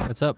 What's up?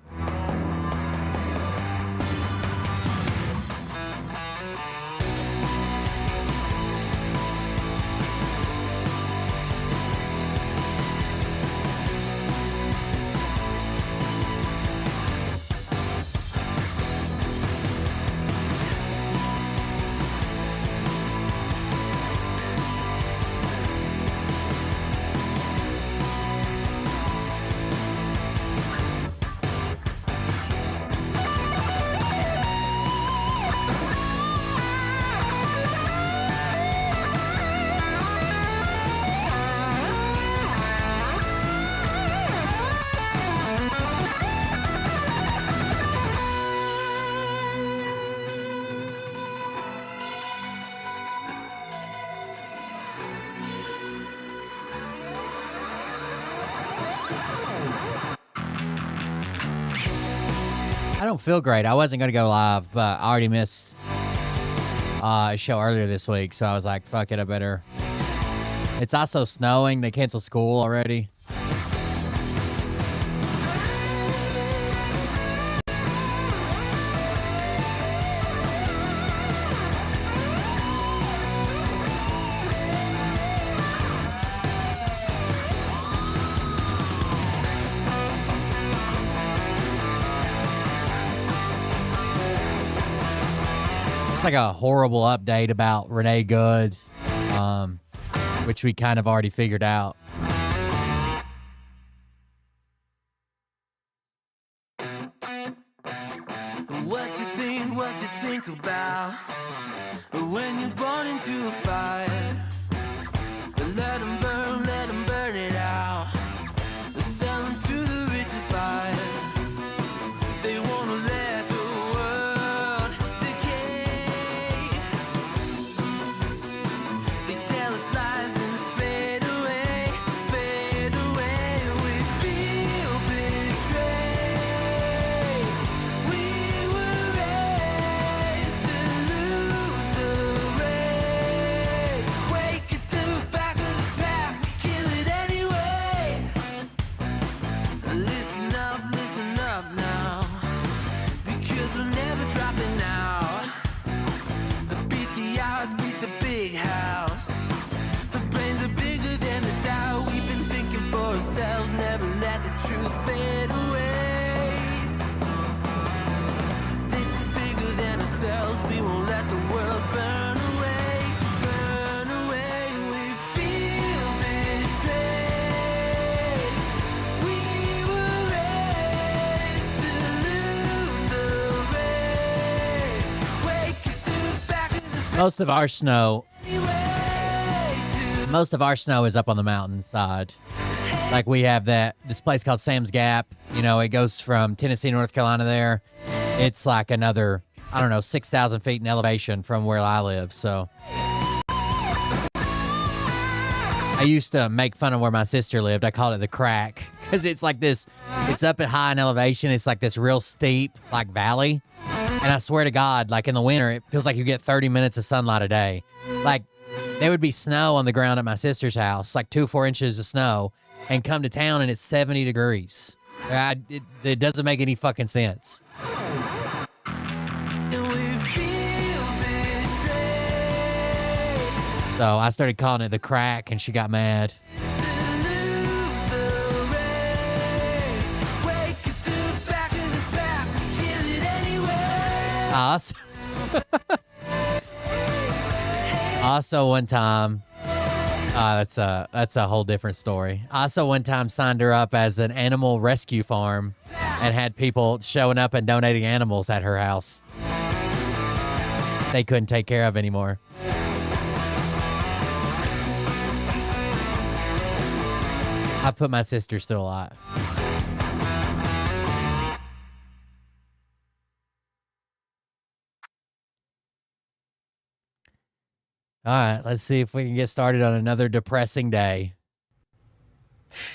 I don't feel great. I wasn't going to go live, but I already missed a show earlier this week, so I was like, fuck it, I better. It's also snowing. They canceled school already. It's like a horrible update about Renee Good, which we kind of already figured out. What you think about when you're born into a fire? Let them burn it out. Sell them to the richest buyer. They wanna let the world decay. They tell us lies and fade away, fade away. We feel betrayed. We were raised to lose the race. Wake at the back of the pack, we kill it anyway. Listen up now, because we're never dropping out. Beat the odds, beat the big house. Our brains are bigger than the doubt. We've been thinking for ourselves, never let the truth fade away. This is bigger than ourselves, we won't let the world burn away, burn away. We feel betrayed. We were raised to lose the race. Wake at the back of the Most of our snow way is up on the mountainside. Like we have this place called Sam's Gap. You know, it goes from Tennessee to North Carolina there. It's like another, 6,000 feet in elevation from where I live. So I used to make fun of where my sister lived. I called it the crack because it's like this, it's up at high in elevation. It's like this real steep, like valley. And I swear to God, like in the winter, it feels like you get 30 minutes of sunlight a day. Like there would be snow on the ground at my sister's house, like 2-4 inches of snow, and come to town and it's 70 degrees. It doesn't make any fucking sense. and we feel betrayed. So I started calling it the crack and she got mad. To lose the race. Also, also one time, that's a whole different story. Also one time signed her up as an animal rescue farm and had people showing up and donating animals at her house. They couldn't take care of anymore. I put my sisters through a lot. All right, let's see if we can get started on another depressing day.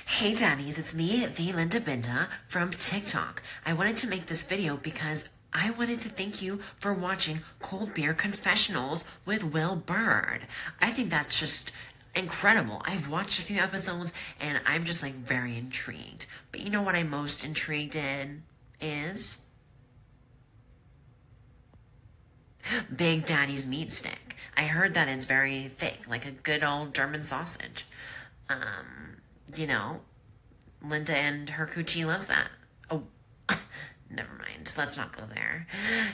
Hey daddies, it's me, the Linda Binda from TikTok. I wanted to make this video because I wanted to thank you for watching Cold Beer Confessionals with Will Bird. I think that's just incredible. I've watched a few episodes and I'm just like very intrigued. But you know what I'm most intrigued in is Big Daddy's meat stick. I heard that it's very thick, like a good old German sausage. You know, Linda and her coochie loves that. Oh, never mind. Let's not go there.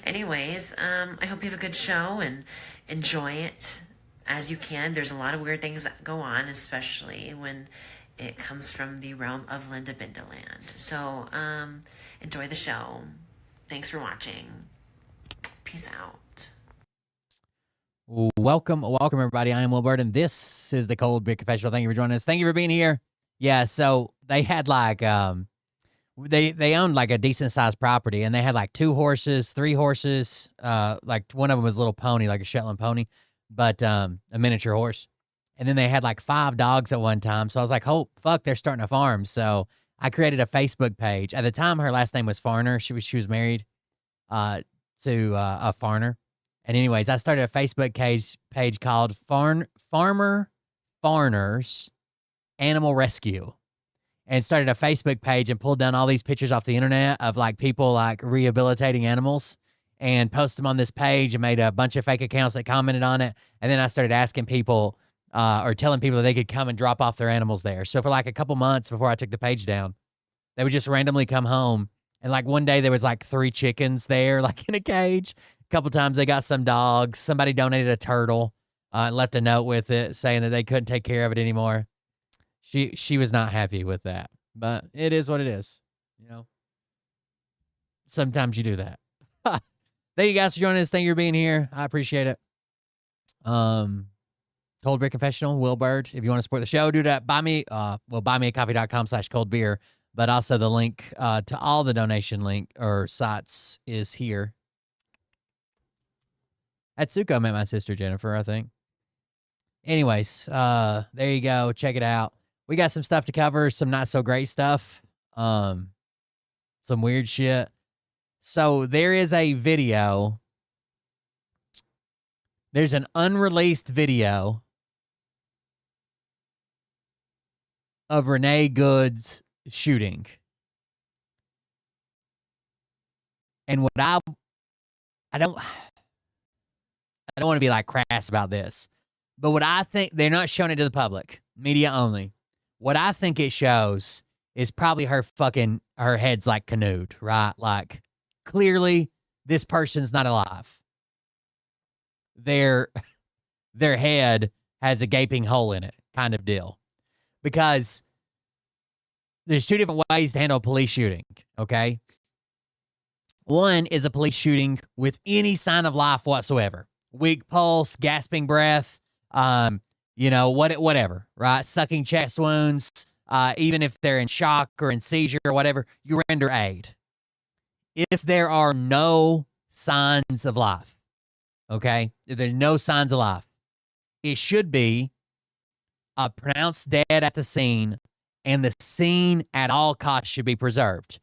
Anyways, I hope you have a good show and enjoy it as you can. There's a lot of weird things that go on, especially when it comes from the realm of Linda Bindaland. So, enjoy the show. Thanks for watching. Peace out. Welcome, everybody. I am Will Bird, and this is the Cold Beer Confessional. Thank you for joining us. Thank you for being here. Yeah, so they had like they owned like a decent sized property, and they had like 2 horses, 3 horses. Like one of them was a little pony, like a Shetland pony, but a miniature horse. And then they had like 5 dogs at one time. So I was like, oh fuck, they're starting a farm. So I created a Facebook page. At the time, her last name was Farner. She was married to a Farner. And anyways, I started a Facebook page called Farmer Farners Animal Rescue, and started a Facebook page and pulled down all these pictures off the internet of like people like rehabilitating animals and posted them on this page and made a bunch of fake accounts that commented on it. And then I started asking people or telling people that they could come and drop off their animals there. So for like a couple months before I took the page down, they would just randomly come home. And like one day there was like 3 chickens there, like in a cage. A couple times they got some dogs. Somebody donated a turtle, left a note with it saying that they couldn't take care of it anymore. She was not happy with that, but it is what it is. You know, sometimes you do that. Thank you guys for joining us. Thank you for being here. I appreciate it. Cold Beer Confessional, Will Bird. If you want to support the show, do that. buymeacoffee.com/coldbeer. But also the link to all the donation link or sites is here. At Suko, met my sister Jennifer, I think. Anyways, there you go. Check it out. We got some stuff to cover, some not so great stuff, some weird shit. So there is a video. There's an unreleased video of Renee Good's shooting. And what I don't want to be like crass about this, but what I think, they're not showing it to the public, media only. What I think it shows is probably her head's like canoed, right? Like clearly this person's not alive. Their head has a gaping hole in it, kind of deal. Because there's 2 different ways to handle a police shooting, okay? One is a police shooting with any sign of life whatsoever. Weak pulse, gasping breath, whatever, right? Sucking chest wounds, even if they're in shock or in seizure or whatever, you render aid. If there are no signs of life, okay? If there's no signs of life, it should be pronounced dead at the scene, and the scene at all costs should be preserved.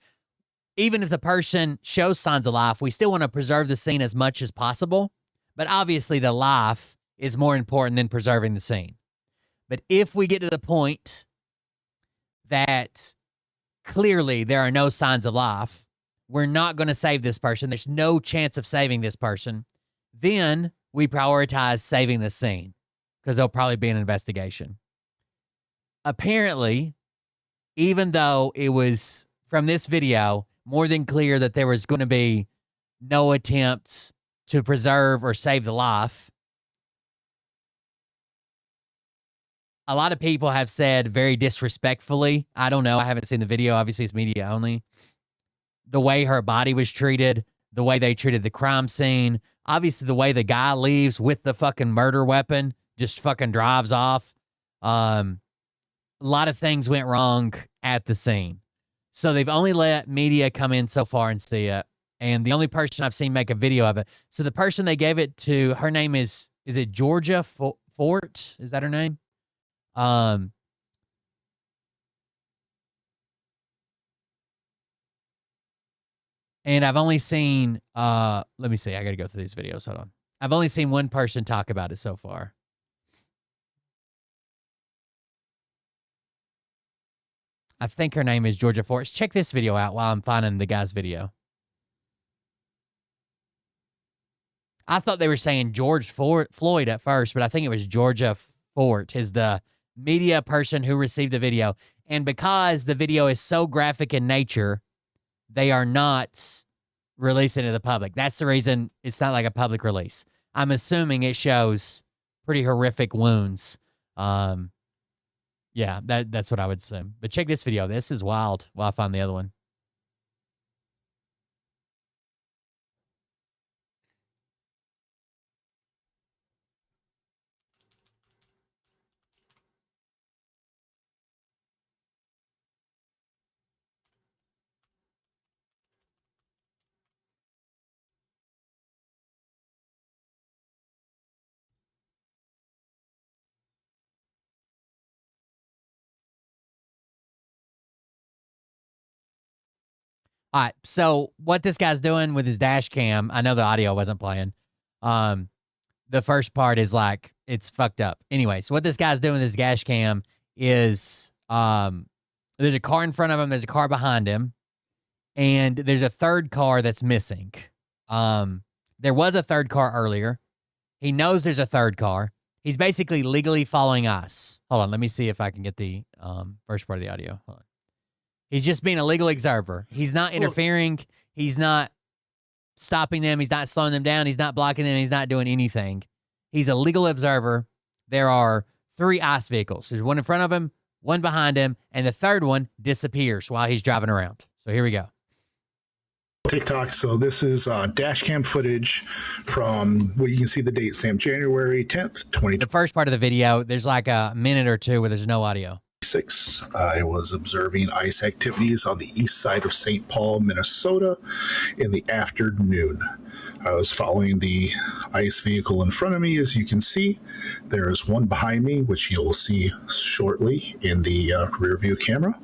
Even if the person shows signs of life, we still want to preserve the scene as much as possible, but obviously the life is more important than preserving the scene. But if we get to the point that clearly there are no signs of life, we're not going to save this person, there's no chance of saving this person, then we prioritize saving the scene because there'll probably be an investigation. Apparently, even though it was from this video more than clear that there was going to be no attempts to preserve or save the life. A lot of people have said very disrespectfully, I don't know, I haven't seen the video, obviously it's media only, the way her body was treated, the way they treated the crime scene, obviously the way the guy leaves with the fucking murder weapon, just fucking drives off. A lot of things went wrong at the scene. So they've only let media come in so far and see it. And the only person I've seen make a video of it. So the person they gave it to, her name is it Georgia Fort? Is that her name? And I've only seen, let me see, I got to go through these videos. Hold on. I've only seen one person talk about it so far. I think her name is Georgia Forrest. Check this video out while I'm finding the guy's video. I thought they were saying George Floyd at first, but I think it was Georgia Fort is the media person who received the video. And because the video is so graphic in nature, they are not releasing it to the public. That's the reason it's not like a public release. I'm assuming it shows pretty horrific wounds. Yeah, that's what I would assume. But check this video. This is wild while I find the other one. All right, so what this guy's doing with his dash cam, I know the audio wasn't playing. The first part is like, it's fucked up. Anyway, so what this guy's doing with his dash cam is there's a car in front of him, there's a car behind him, and there's a third car that's missing. There was a third car earlier. He knows there's a third car. He's basically legally following us. Hold on, let me see if I can get the first part of the audio. Hold on. He's just being a legal observer. He's not interfering. He's not stopping them. He's not slowing them down. He's not blocking them. He's not doing anything. He's a legal observer. There are 3 ICE vehicles. There's one in front of him, one behind him, and the third one disappears while he's driving around. So here we go. TikTok. So this is dash cam footage from, well, you can see the date, Sam, January 10th, 2026. The first part of the video, there's like a minute or two where there's no audio. I was observing ICE activities on the east side of St. Paul, Minnesota in the afternoon. I was following the ICE vehicle in front of me. As you can see, there is one behind me, which you'll see shortly in the rear view camera.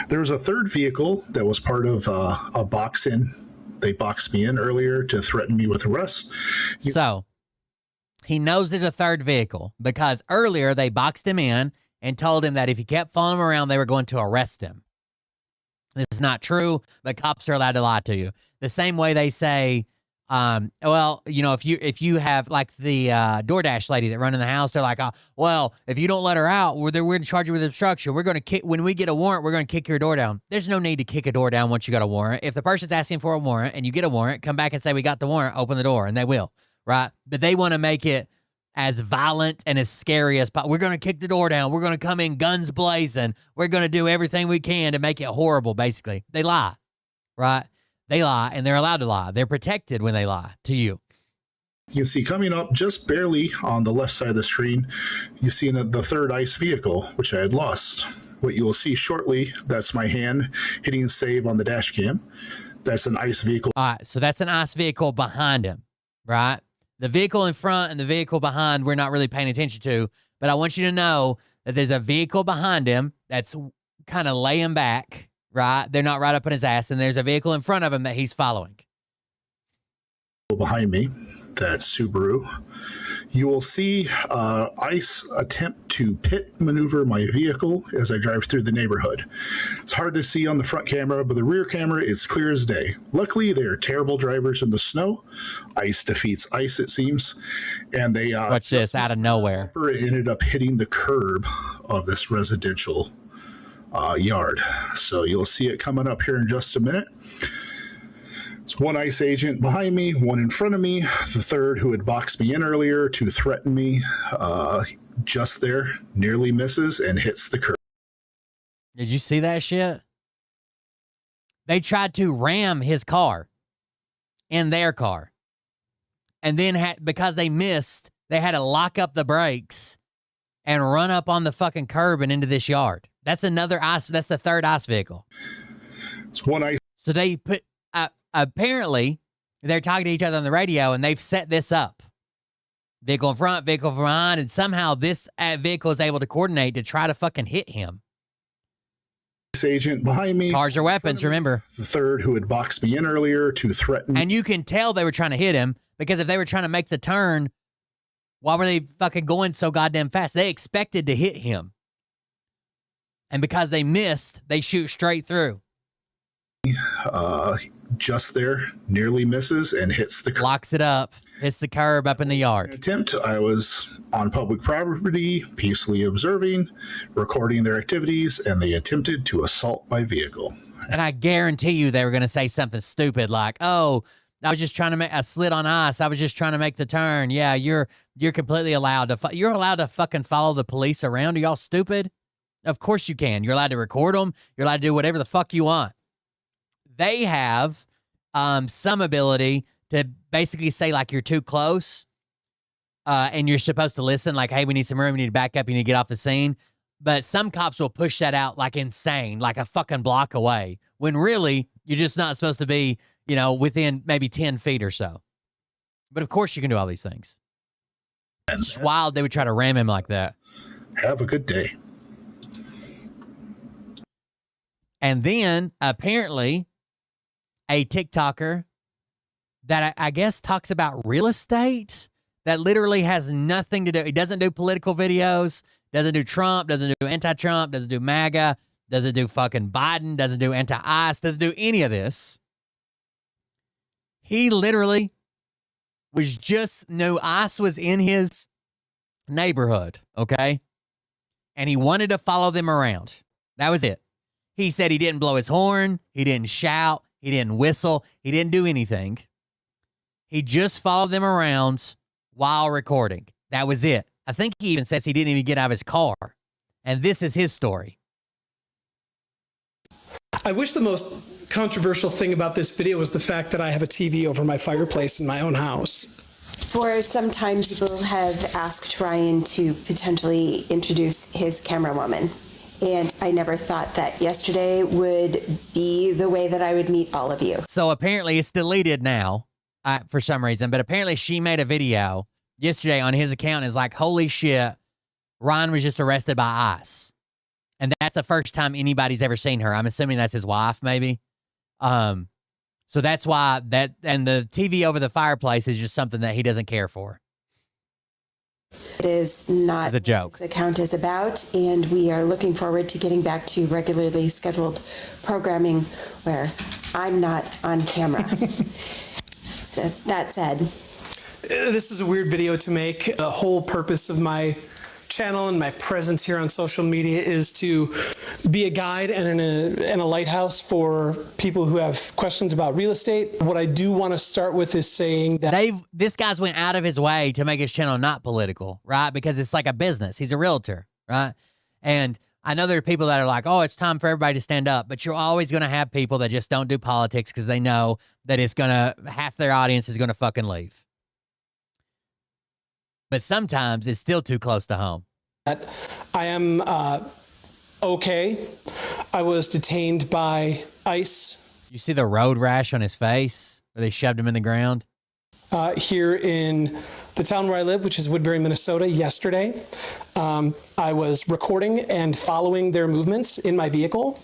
There was a third vehicle that was part of a box-in. They boxed me in earlier to threaten me with arrest. So he knows there's a third vehicle because earlier they boxed him in and told him that if he kept following him around, they were going to arrest him. This is not true, but cops are allowed to lie to you. The same way they say, well, you know, if you have like the DoorDash lady that run in the house, they're like, well, if you don't let her out, we're going to charge you with obstruction. We're going to kick, when we get a warrant, we're going to kick your door down. There's no need to kick a door down once you got a warrant. If the person's asking for a warrant and you get a warrant, come back and say, we got the warrant, open the door, and they will, right? But they want to make it as violent and as scary as possible. We're going to kick the door down. We're going to come in guns blazing. We're going to do everything we can to make it horrible, basically. They lie, right? They lie, and they're allowed to lie. They're protected when they lie to you. You can see coming up just barely on the left side of the screen, you see the third ICE vehicle, which I had lost. What you will see shortly, that's my hand hitting save on the dash cam. That's an ICE vehicle. All right, so that's an ICE vehicle behind him, right? The vehicle in front and the vehicle behind, we're not really paying attention to, but I want you to know that there's a vehicle behind him that's kind of laying back, right? They're not right up on his ass, and there's a vehicle in front of him that he's following. Behind me, that's Subaru. You will see ICE attempt to pit maneuver my vehicle as I drive through the neighborhood. It's hard to see on the front camera, but the rear camera is clear as day. Luckily, they are terrible drivers in the snow. ICE defeats ICE, it seems. And they watch this out of nowhere. It ended up hitting the curb of this residential yard. So you'll see it coming up here in just a minute. It's one ICE agent behind me, one in front of me, the third who had boxed me in earlier to threaten me, just there, nearly misses and hits the curb. Did you see that shit? They tried to ram his car in their car. And then because they missed, they had to lock up the brakes and run up on the fucking curb and into this yard. That's that's the third ICE vehicle. It's one ICE. So they put, apparently, they're talking to each other on the radio and they've set this up. Vehicle in front, vehicle behind, and somehow this vehicle is able to coordinate to try to fucking hit him. Agent behind me. Cars are weapons, remember. The third who had boxed me in earlier to threaten. And you can tell they were trying to hit him because if they were trying to make the turn, why were they fucking going so goddamn fast? They expected to hit him. And because they missed, they shoot straight through. Just there, nearly misses and hits the curb. Locks it up, hits the curb up in the yard. Attempt. I was on public property, peacefully observing, recording their activities, and they attempted to assault my vehicle. And I guarantee you they were going to say something stupid like, oh, I was just trying to make a slid on ice. I was just trying to make the turn. Yeah, you're completely allowed to, you're allowed to fucking follow the police around. Are y'all stupid? Of course you can. You're allowed to record them. You're allowed to do whatever the fuck you want. They have some ability to basically say like you're too close and you're supposed to listen like, hey, we need some room. We need to back up. You need to get off the scene. But some cops will push that out like insane, like a fucking block away, when really you're just not supposed to be, you know, within maybe 10 feet or so. But of course you can do all these things. It's wild they would try to ram him like that. Have a good day. And then apparently a TikToker that I guess talks about real estate that literally has nothing to do. He doesn't do political videos, doesn't do Trump, doesn't do anti-Trump, doesn't do MAGA, doesn't do fucking Biden, doesn't do anti-ICE, doesn't do any of this. He literally knew ICE was in his neighborhood, okay? And he wanted to follow them around. That was it. He said he didn't blow his horn, he didn't shout, he didn't whistle, he didn't do anything. He just followed them around while recording. That was it. I think he even says he didn't even get out of his car. And this is his story. I wish the most controversial thing about this video was the fact that I have a TV over my fireplace in my own house. For some time, people have asked Ryan to potentially introduce his camera woman. And I never thought that yesterday would be the way that I would meet all of you. So apparently it's deleted now for some reason. But apparently she made a video yesterday on his account. Is like, holy shit, Ryan was just arrested by ICE. And that's the first time anybody's ever seen her. I'm assuming that's his wife, maybe. So that's why that, and the TV over the fireplace is just something that he doesn't care for. It is not it's a joke. what this account is about, and we are looking forward to getting back to regularly scheduled programming where I'm not on camera. So that said, This is a weird video to make. The whole purpose of my channel and my presence here on social media is to be a guide and a lighthouse for people who have questions about real estate. What I do want to start with is saying that this guy's went out of his way to make his channel not political, right? Because it's like a business. He's a realtor, right? And I know there are people that are like, oh, it's time for everybody to stand up, but you're always going to have people that just don't do politics because they know that half their audience is going to fucking leave. But sometimes it's still too close to home. I am okay. I was detained by ICE. You see the road rash on his face where they shoved him in the ground? Here in the town where I live, which is Woodbury, Minnesota, yesterday. I was recording and following their movements in my vehicle.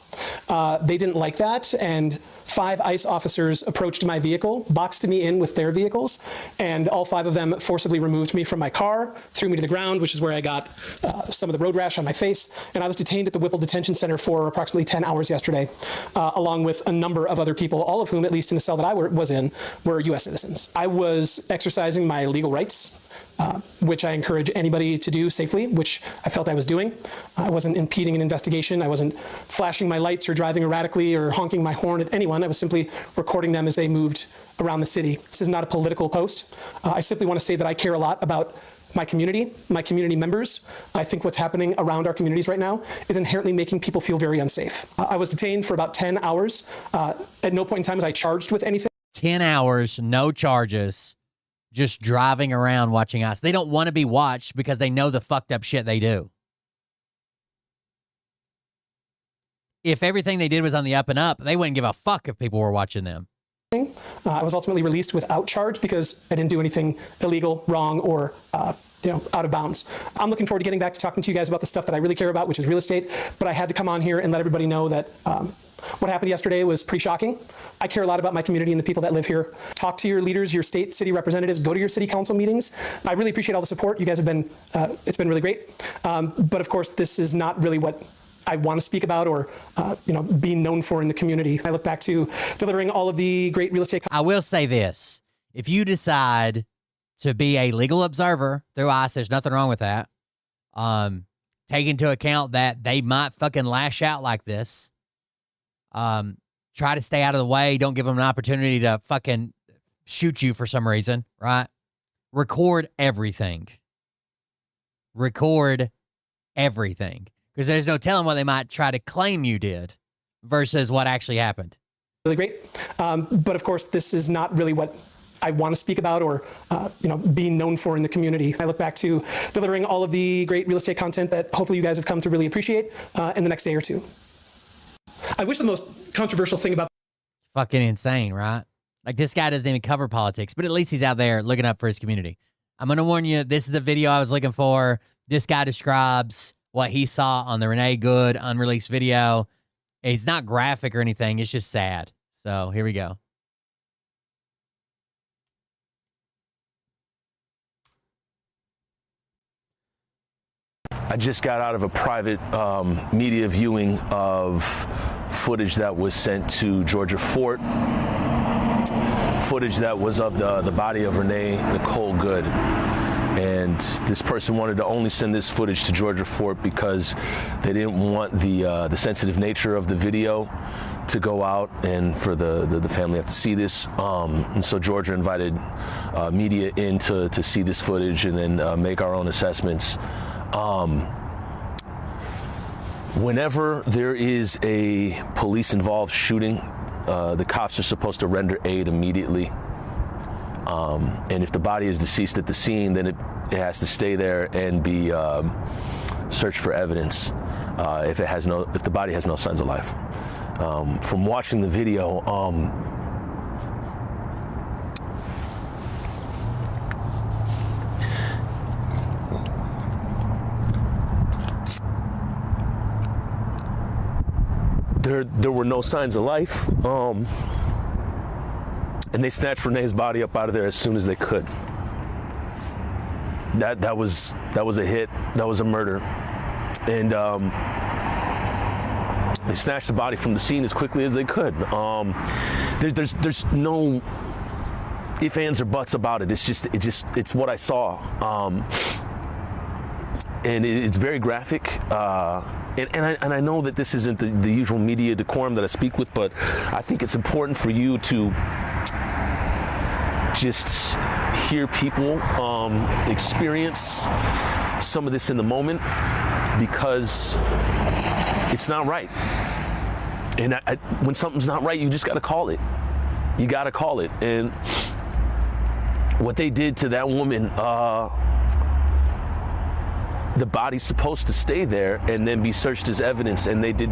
They didn't like that, and 5 ICE officers approached my vehicle, boxed me in with their vehicles, and all 5 of them forcibly removed me from my car, threw me to the ground, which is where I got some of the road rash on my face, and I was detained at the Whipple Detention Center for approximately 10 hours yesterday, along with a number of other people, all of whom, at least in the cell that I was in, were U.S. citizens. I was exercising my legal rights which I encourage anybody to do safely, which I felt I was doing. I wasn't impeding an investigation. I wasn't flashing my lights or driving erratically or honking my horn at anyone. I was simply recording them as they moved around the city. This is not a political post. I simply want to say that I care a lot about my community members. I think what's happening around our communities right now is inherently making people feel very unsafe. I was detained for about 10 hours. At no point in time was I charged with anything. 10 hours, no charges, just driving around watching ICE. They don't want to be watched because they know the fucked up shit they do. If everything they did was on the up and up, they wouldn't give a fuck if people were watching them. I was ultimately released without charge because I didn't do anything illegal, wrong, or out of bounds. I'm looking forward to getting back to talking to you guys about the stuff that I really care about, which is real estate. But I had to come on here and let everybody know that what happened yesterday was pretty shocking. I care a lot about my community and the people that live here. Talk to your leaders, your state, city representatives, go to your city council meetings. I really appreciate all the support. You guys have been, it's been really great. But of course, this is not really what I want to speak about or, being known for in the community. I look back to delivering all of the great real estate. I will say this. If you decide to be a legal observer through ICE, there's nothing wrong with that. Take into account that they might fucking lash out like this. Try to stay out of the way. Don't give them an opportunity to fucking shoot you for some reason, right? Record everything. Record everything. Because there's no telling what they might try to claim you did versus what actually happened. Really great. But of course, this is not really what I want to speak about or, being known for in the community. I look back to delivering all of the great real estate content that hopefully you guys have come to really appreciate in the next day or two. I wish the most controversial thing about fucking insane, right? Like, this guy doesn't even cover politics, but at least he's out there looking up for his community. I'm going to warn you, this is the video I was looking for. This guy describes what he saw on the Renee Good unreleased video. It's not graphic or anything. It's just sad. So here we go. I just got out of a private media viewing of footage that was sent to Georgia Fort, footage that was of the body of Renee Nicole Good. And this person wanted to only send this footage to Georgia Fort because they didn't want the sensitive nature of the video to go out and for the family have to see this. And so Georgia invited media in to see this footage and then make our own assessments. Whenever there is a police-involved shooting, the cops are supposed to render aid immediately. And if the body is deceased at the scene, then it has to stay there and be searched for evidence if the body has no signs of life. From watching the video, there were no signs of life. And they snatched Renee's body up out of there as soon as they could. That was a hit. That was a murder. And they snatched the body from the scene as quickly as they could. There's no ifs, ands, or buts about it. It's what I saw. And it's very graphic. And I know that this isn't the usual media decorum that I speak with, but I think it's important for you to just hear people experience some of this in the moment, because it's not right. And when something's not right, you just got to call it. You got to call it. And what they did to that woman, the body's supposed to stay there and then be searched as evidence, and they did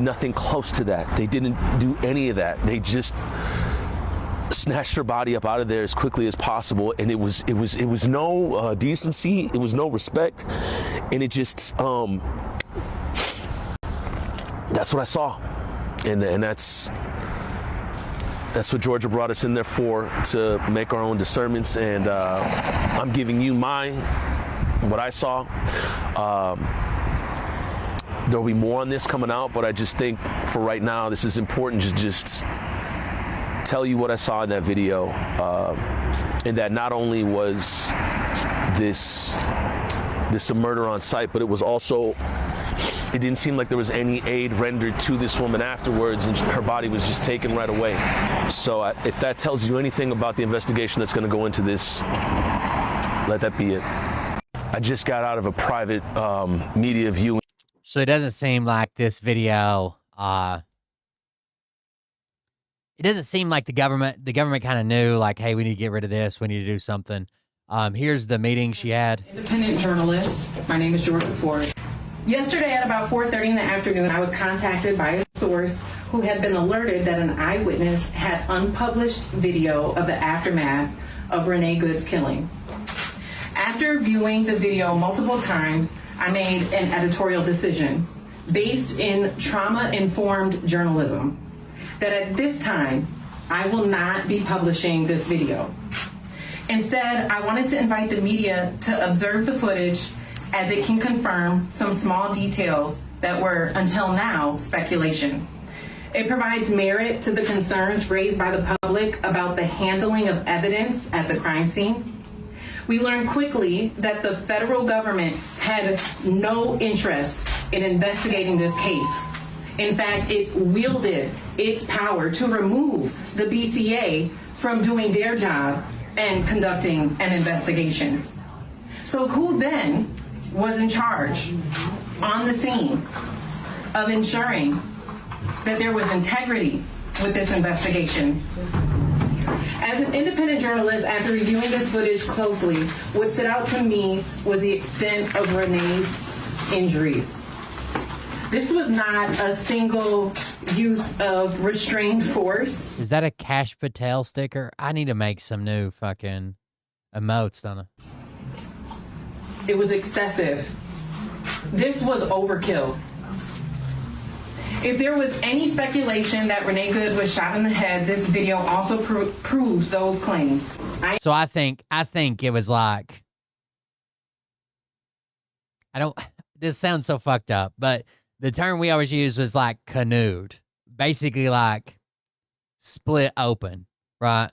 nothing close to that. They didn't do any of that. They just snatched her body up out of there as quickly as possible, and it was no decency, it was no respect, and it just that's what I saw, and that's what Georgia brought us in there for, to make our own discernments, and I'm giving you what I saw. There'll be more on this coming out, but I just think for right now, this is important to just tell you what I saw in that video, and that not only was this a murder on site, but it was also, it didn't seem like there was any aid rendered to this woman afterwards, and her body was just taken right away. So if that tells you anything about the investigation that's going to go into this, let that be it. I just got out of a private media viewing. So it doesn't seem like this video, it doesn't seem like the government kind of knew, like, hey, we need to get rid of this. We need to do something. Here's the meeting she had. Independent journalist. My name is Georgia Ford. Yesterday at about 4:30 in the afternoon, I was contacted by a source who had been alerted that an eyewitness had unpublished video of the aftermath of Renee Good's killing. After viewing the video multiple times, I made an editorial decision based in trauma-informed journalism that at this time, I will not be publishing this video. Instead, I wanted to invite the media to observe the footage as it can confirm some small details that were, until now, speculation. It provides merit to the concerns raised by the public about the handling of evidence at the crime scene. We learned quickly that the federal government had no interest in investigating this case. In fact, it wielded its power to remove the BCA from doing their job and conducting an investigation. So who then was in charge on the scene of ensuring that there was integrity with this investigation? As an independent journalist, after reviewing this footage closely, what stood out to me was the extent of Renee's injuries. This was not a single use of restrained force. Is that a Cash Patel sticker? I need to make some new fucking emotes, don't I? It was excessive. This was overkill. If there was any speculation that Renee Good was shot in the head, this video also proves those claims. So I think it was like, this sounds so fucked up, but the term we always use was like canoed. Basically like split open, right?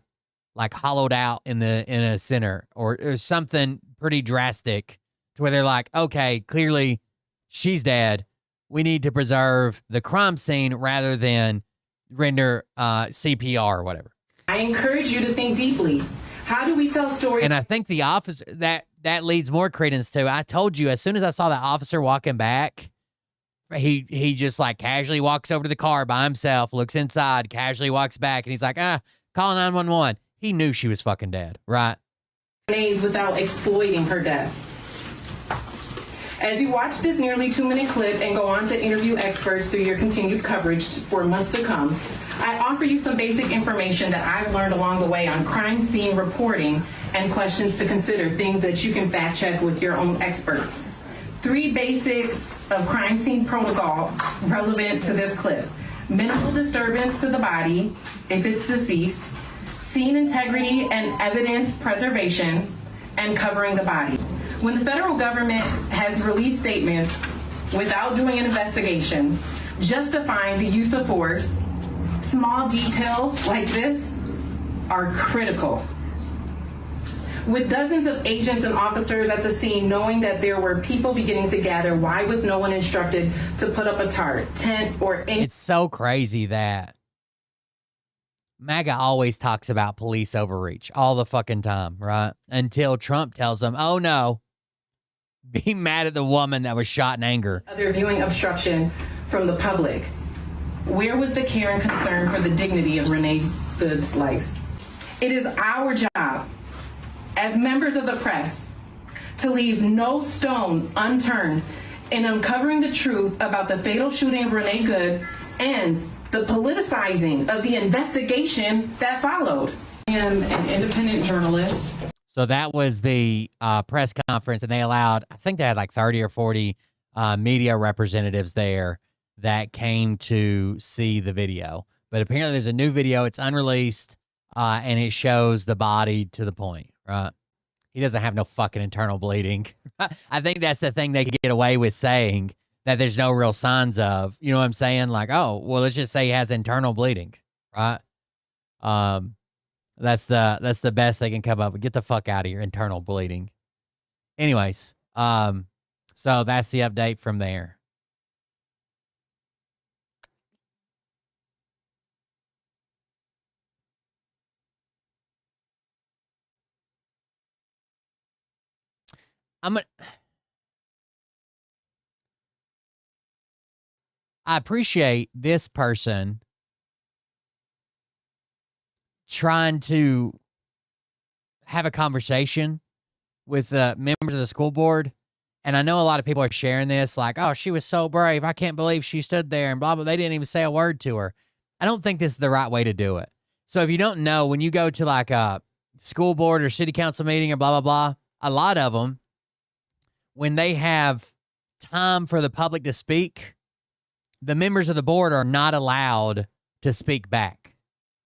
Like hollowed out in a center or something pretty drastic to where they're like, okay, clearly she's dead. We need to preserve the crime scene rather than render CPR or whatever. I encourage you to think deeply. How do we tell stories? And I think the officer, that leads more credence to, I told you, as soon as I saw that officer walking back, he just like casually walks over to the car by himself, looks inside, casually walks back, and he's like, call 911. He knew she was fucking dead, right? Without exploiting her death. As you watch this nearly 2-minute clip and go on to interview experts through your continued coverage for months to come, I offer you some basic information that I've learned along the way on crime scene reporting and questions to consider, things that you can fact check with your own experts. 3 basics of crime scene protocol relevant to this clip: minimal disturbance to the body if it's deceased, scene integrity and evidence preservation, and covering the body. When the federal government has released statements without doing an investigation, justifying the use of force, small details like this are critical. With dozens of agents and officers at the scene knowing that there were people beginning to gather, why was no one instructed to put up a tent, or any... It's so crazy that MAGA always talks about police overreach all the fucking time, right? Until Trump tells them, oh no, be mad at the woman that was shot in anger. Other viewing obstruction from the public. Where was the care and concern for the dignity of Renee Good's life? It is our job as members of the press to leave no stone unturned in uncovering the truth about the fatal shooting of Renee Good and the politicizing of the investigation that followed. I am an independent journalist. So that was the press conference, and they allowed, I think they had like 30 or 40 media representatives there that came to see the video. But apparently there's a new video. It's unreleased, and it shows the body to the point, right? He doesn't have no fucking internal bleeding. I think that's the thing they could get away with saying, that there's no real signs of. You know what I'm saying? Like, oh, well, let's just say he has internal bleeding, right? That's the best they can come up with. Get the fuck out of here, internal bleeding. Anyways, so that's the update from there. I appreciate this person trying to have a conversation with members of the school board. And I know a lot of people are sharing this like, oh, she was so brave. I can't believe she stood there and blah, blah. They didn't even say a word to her. I don't think this is the right way to do it. So if you don't know, when you go to like a school board or city council meeting or blah, blah, blah, a lot of them, when they have time for the public to speak, the members of the board are not allowed to speak back.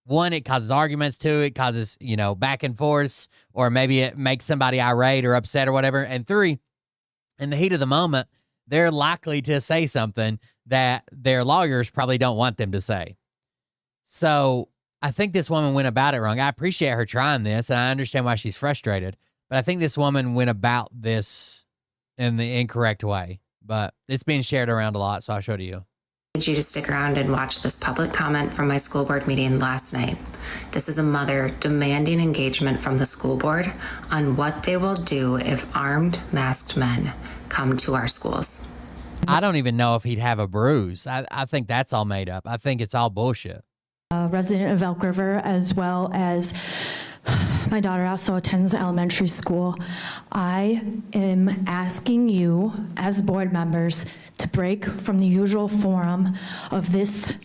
One, it causes arguments. Two, it causes, back and forth, or maybe it makes somebody irate or upset or whatever. And three, in the heat of the moment, they're likely to say something that their lawyers probably don't want them to say. So I think this woman went about it wrong. I appreciate her trying this, and I understand why she's frustrated. But I think this woman went about this in the incorrect way. But it's being shared around a lot, so I'll show it to you. I need you to stick around and watch this public comment from my school board meeting last night. This is a mother demanding engagement from the school board on what they will do if armed, masked men come to our schools. I don't even know if he'd have a bruise. I think that's all made up. I think it's all bullshit. A resident of Elk River, as well as my daughter also attends elementary school. I am asking you as board members to break from the usual forum of this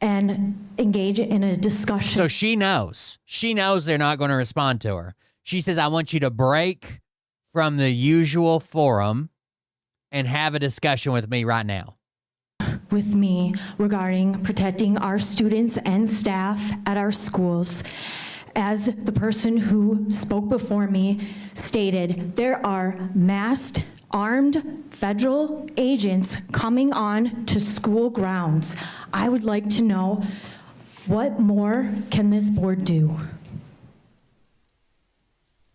and engage in a discussion. So she knows. She knows they're not going to respond to her. She says, I want you to break from the usual forum and have a discussion with me right now. With me regarding protecting our students and staff at our schools. As the person who spoke before me stated, there are masked, armed federal agents coming on to school grounds. I would like to know, what more can this board do?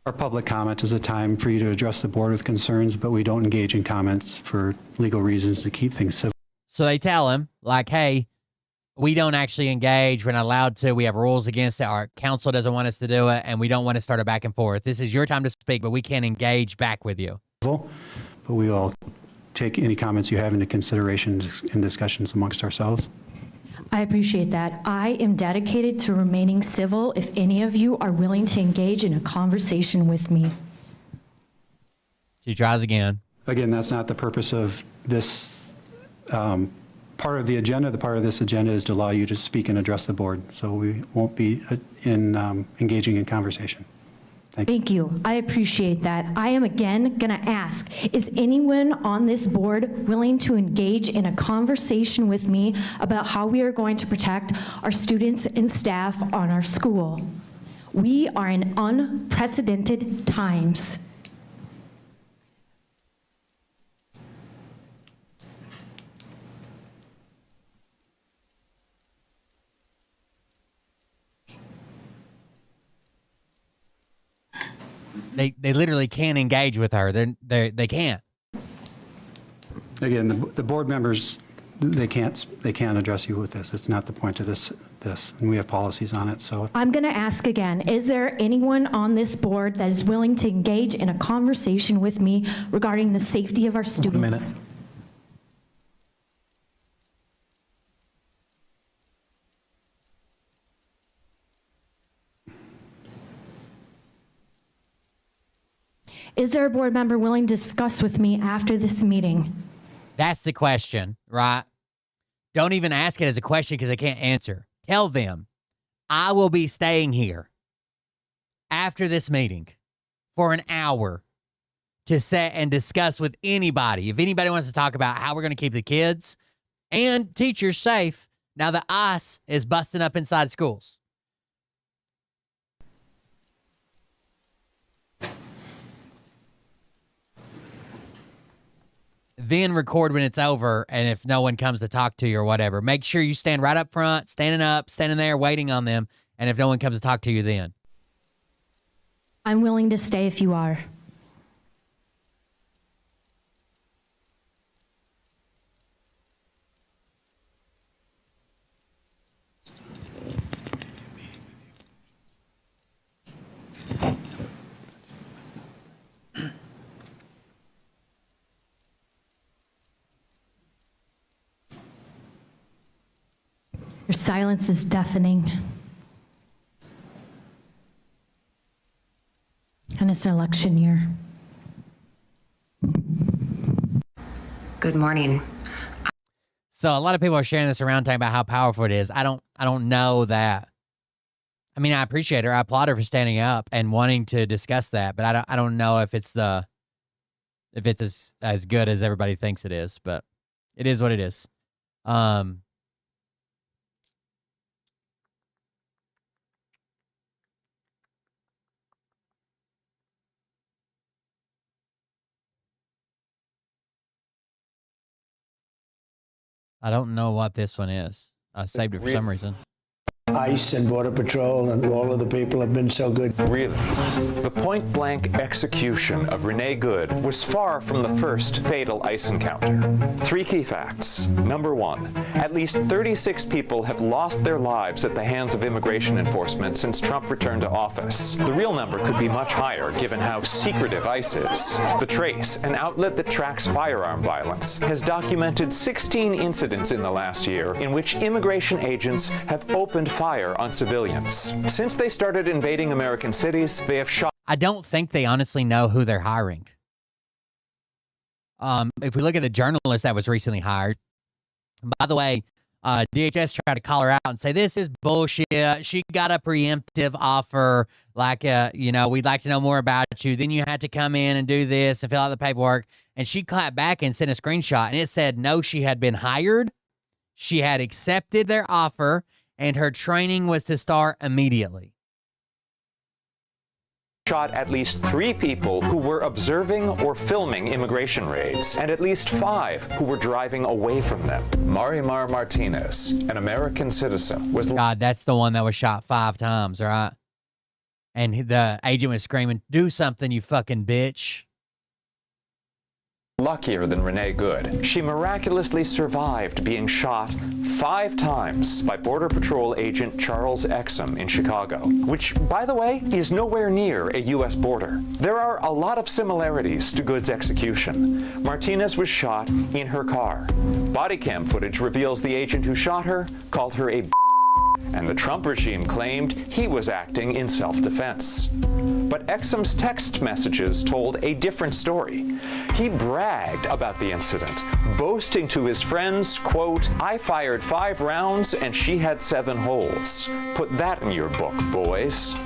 Our public comment is a time for you to address the board with concerns, but we don't engage in comments for legal reasons to keep things civil. So they tell him, like, hey, we don't actually engage. We're not allowed to. We have rules against it. Our council doesn't want us to do it, and we don't want to start a back and forth. This is your time to speak, but we can't engage back with you. But we all take any comments you have into consideration in discussions amongst ourselves. I appreciate that. I am dedicated to remaining civil if any of you are willing to engage in a conversation with me. She tries again. Again, that's not the purpose of this part of the agenda. The part of this agenda is to allow you to speak and address the board. So we won't be engaging in conversation. Thank you. I appreciate that. I am again going to ask, is anyone on this board willing to engage in a conversation with me about how we are going to protect our students and staff on our school? We are in unprecedented times. They literally can't engage with her. They can't. Again, the board members, they can't address you with this. It's not the point of this, and we have policies on it. So I'm going to ask again, is there anyone on this board that is willing to engage in a conversation with me regarding the safety of our students? 1 minute. Is there a board member willing to discuss with me after this meeting? That's the question, right? Don't even ask it as a question because they can't answer. Tell them, I will be staying here after this meeting for an hour to sit and discuss with anybody. If anybody wants to talk about how we're going to keep the kids and teachers safe now that ICE is busting up inside schools. Then record when it's over, and if no one comes to talk to you or whatever, make sure you stand right up front, standing there, waiting on them, and if no one comes to talk to you then. I'm willing to stay if you are. Your silence is deafening. And it's an election year. Good morning. So a lot of people are sharing this around talking about how powerful it is. I don't know that. I mean, I appreciate her. I applaud her for standing up and wanting to discuss that, but I don't know if it's as good as everybody thinks it is, but it is what it is. I don't know what this one is. I saved it for some reason. ICE and Border Patrol and all of the people have been so good. Really? The point-blank execution of Renee Good was far from the first fatal ICE encounter. 3 key facts. Number 1, at least 36 people have lost their lives at the hands of immigration enforcement since Trump returned to office. The real number could be much higher given how secretive ICE is. The Trace, an outlet that tracks firearm violence, has documented 16 incidents in the last year in which immigration agents have opened fire on civilians. Since they started invading American cities, they have shot. I don't think they honestly know who they're hiring. If we look at the journalist that was recently hired, by the way, DHS tried to call her out and say, this is bullshit. She got a preemptive offer. Like, we'd like to know more about you. Then you had to come in and do this and fill out the paperwork. And she clapped back and sent a screenshot. And it said, no, she had been hired. She had accepted their offer. And her training was to start immediately. Shot at least 3 people who were observing or filming immigration raids, and at least 5 who were driving away from them. Marimar Martinez, an American citizen, was... God, that's the one that was shot 5 times, right? And the agent was screaming, do something, you fucking bitch. Luckier than Renee Good. She miraculously survived being shot 5 times by Border Patrol agent Charles Exum in Chicago, which, by the way, is nowhere near a U.S. border. There are a lot of similarities to Good's execution. Martinez was shot in her car. Body cam footage reveals the agent who shot her called her a and the Trump regime claimed he was acting in self-defense. But Exum's text messages told a different story. He bragged about the incident, boasting to his friends, quote, I fired 5 rounds and she had 7 holes. Put that in your book, boys.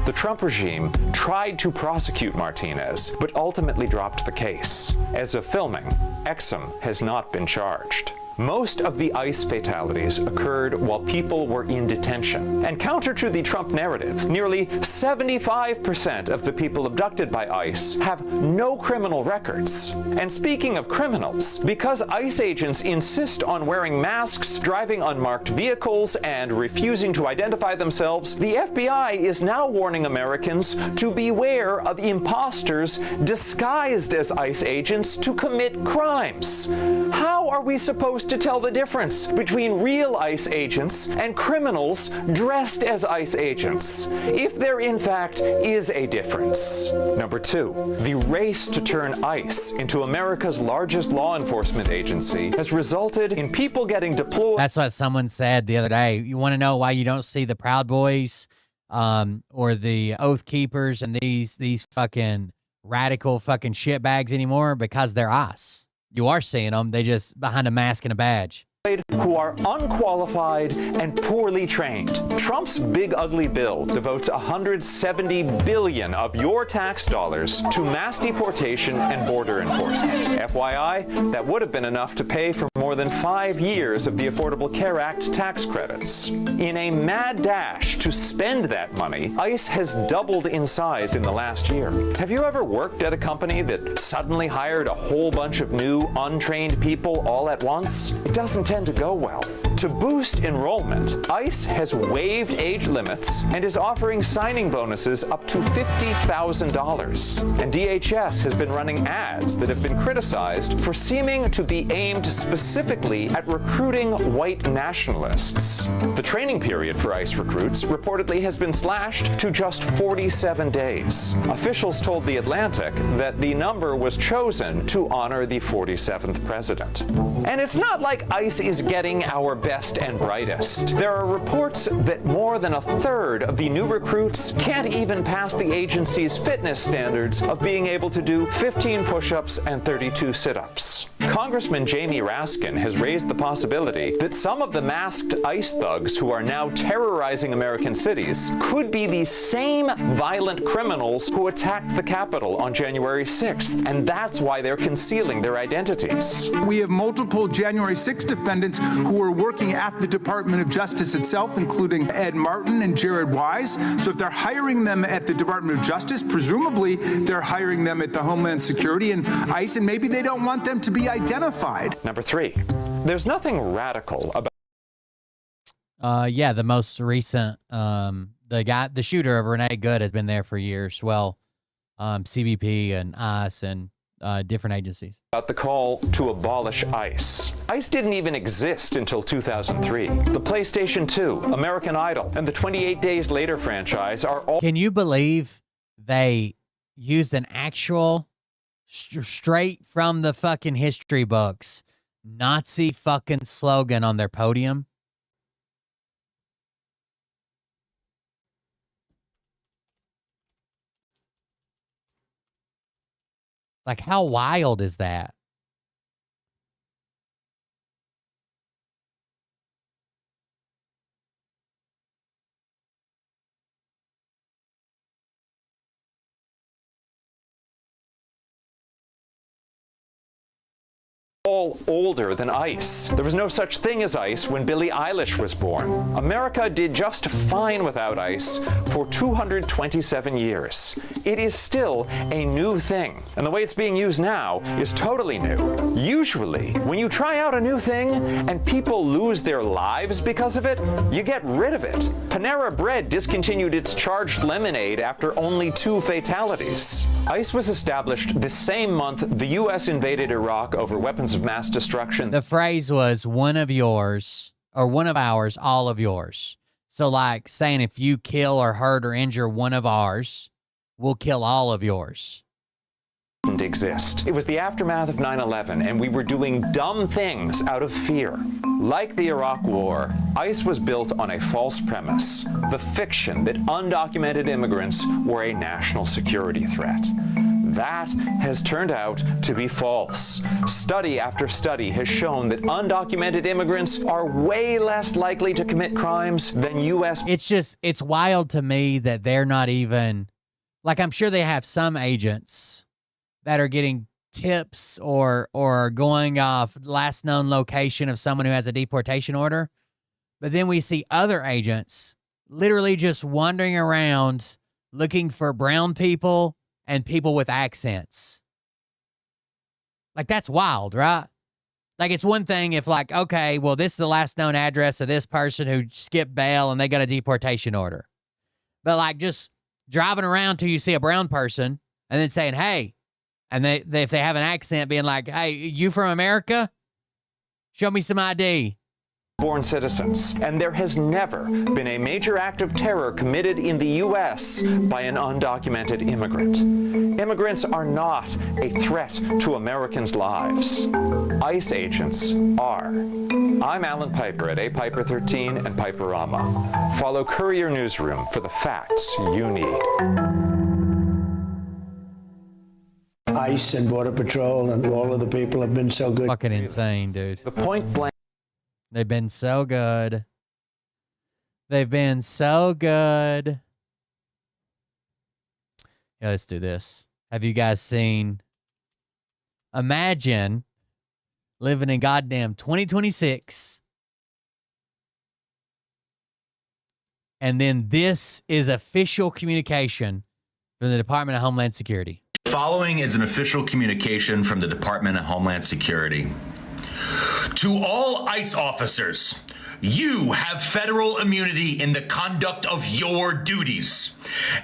The Trump regime tried to prosecute Martinez, but ultimately dropped the case. As of filming, Exum has not been charged. Most of the ICE fatalities occurred while people were in detention. And counter to the Trump narrative, nearly 75% of the people abducted by ICE have no criminal records. And speaking of criminals, because ICE agents insist on wearing masks, driving unmarked vehicles, and refusing to identify themselves, the FBI is now warning Americans to beware of imposters disguised as ICE agents to commit crimes. How are we supposed to tell the difference between real ICE agents and criminals dressed as ICE agents, if there in fact is a difference? Number 2, the race to turn ICE into America's largest law enforcement agency has resulted in people getting deployed. That's what someone said the other day. You want to know why you don't see the Proud Boys or the Oath Keepers and these fucking radical fucking shitbags anymore? Because they're ICE. You are seeing them. They just behind a mask and a badge. Who are unqualified and poorly trained. Trump's big ugly bill devotes $170 billion of your tax dollars to mass deportation and border enforcement. FYI, that would have been enough to pay for more than 5 years of the Affordable Care Act tax credits. In a mad dash to spend that money, ICE has doubled in size in the last year. Have you ever worked at a company that suddenly hired a whole bunch of new, untrained people all at once? It doesn't tend to go well. To boost enrollment, ICE has waived age limits and is offering signing bonuses up to $50,000. And DHS has been running ads that have been criticized for seeming to be aimed specifically at recruiting white nationalists. The training period for ICE recruits reportedly has been slashed to just 47 days. Officials told The Atlantic that the number was chosen to honor the 47th president. And it's not like ICE ICE is getting our best and brightest. There are reports that more than a third of the new recruits can't even pass the agency's fitness standards of being able to do 15 push-ups and 32 sit-ups. Congressman Jamie Raskin has raised the possibility that some of the masked ICE thugs who are now terrorizing American cities could be the same violent criminals who attacked the Capitol on January 6th, and that's why they're concealing their identities. We have multiple January 6th defendants who are working at the Department of Justice itself, including Ed Martin and Jared Wise. So if they're hiring them at the Department of Justice, presumably they're hiring them at the Homeland Security and ICE, and maybe they don't want them to be identified. Number 3, there's nothing radical about yeah, the most recent, the shooter of Renee Good has been there for years. Well, CBP and ICE and different agencies. About the call to abolish ICE. ICE didn't even exist until 2003. The PlayStation 2, American Idol, and the 28 Days Later franchise are all... Can you believe they used an actual, straight from the fucking history books, Nazi fucking slogan on their podium? Like, how wild is that? all older than ICE. There was no such thing as ICE when Billie Eilish was born. America did just fine without ICE for 227 years. It is still a new thing, and the way it's being used now is totally new. Usually, when you try out a new thing and people lose their lives because of it, you get rid of it. Panera Bread discontinued its charged lemonade after only 2 fatalities. ICE was established the same month the U.S. invaded Iraq over weapons of mass destruction. The phrase was one of yours, or one of ours, all of yours. So like saying if you kill or hurt or injure one of ours, we'll kill all of yours. Didn't exist. It was the aftermath of 9/11, and we were doing dumb things out of fear. Like the Iraq War, ICE was built on a false premise, the fiction that undocumented immigrants were a national security threat. That has turned out to be false. Study after study has shown that undocumented immigrants are way less likely to commit crimes than U.S. It's wild to me that they're not even, like, I'm sure they have some agents that are getting tips or going off last known location of someone who has a deportation order. But then we see other agents literally just wandering around looking for brown people and people with accents. Like, that's wild, right? Like, it's one thing if, like, okay, well, this is the last known address of this person who skipped bail and they got a deportation order. But, like, just driving around till you see a brown person and then saying, hey, and they if they have an accent, being like, hey, you from America? Show me some ID. Born citizens, and there has never been a major act of terror committed in the U.S. by an undocumented immigrant. Immigrants are not a threat to Americans' lives. ICE agents are. I'm Alan Piper at Piper13 and Piperama. Follow Courier Newsroom for the facts you need. ICE and Border Patrol and all of the people have been so good. Fucking insane, dude. The point blank. They've been so good. They've been so good. Yeah, let's do this. Have you guys seen? Imagine living in goddamn 2026. And then this is official communication from the Department of Homeland Security. Following is an official communication from the Department of Homeland Security. To all ICE officers, you have federal immunity in the conduct of your duties.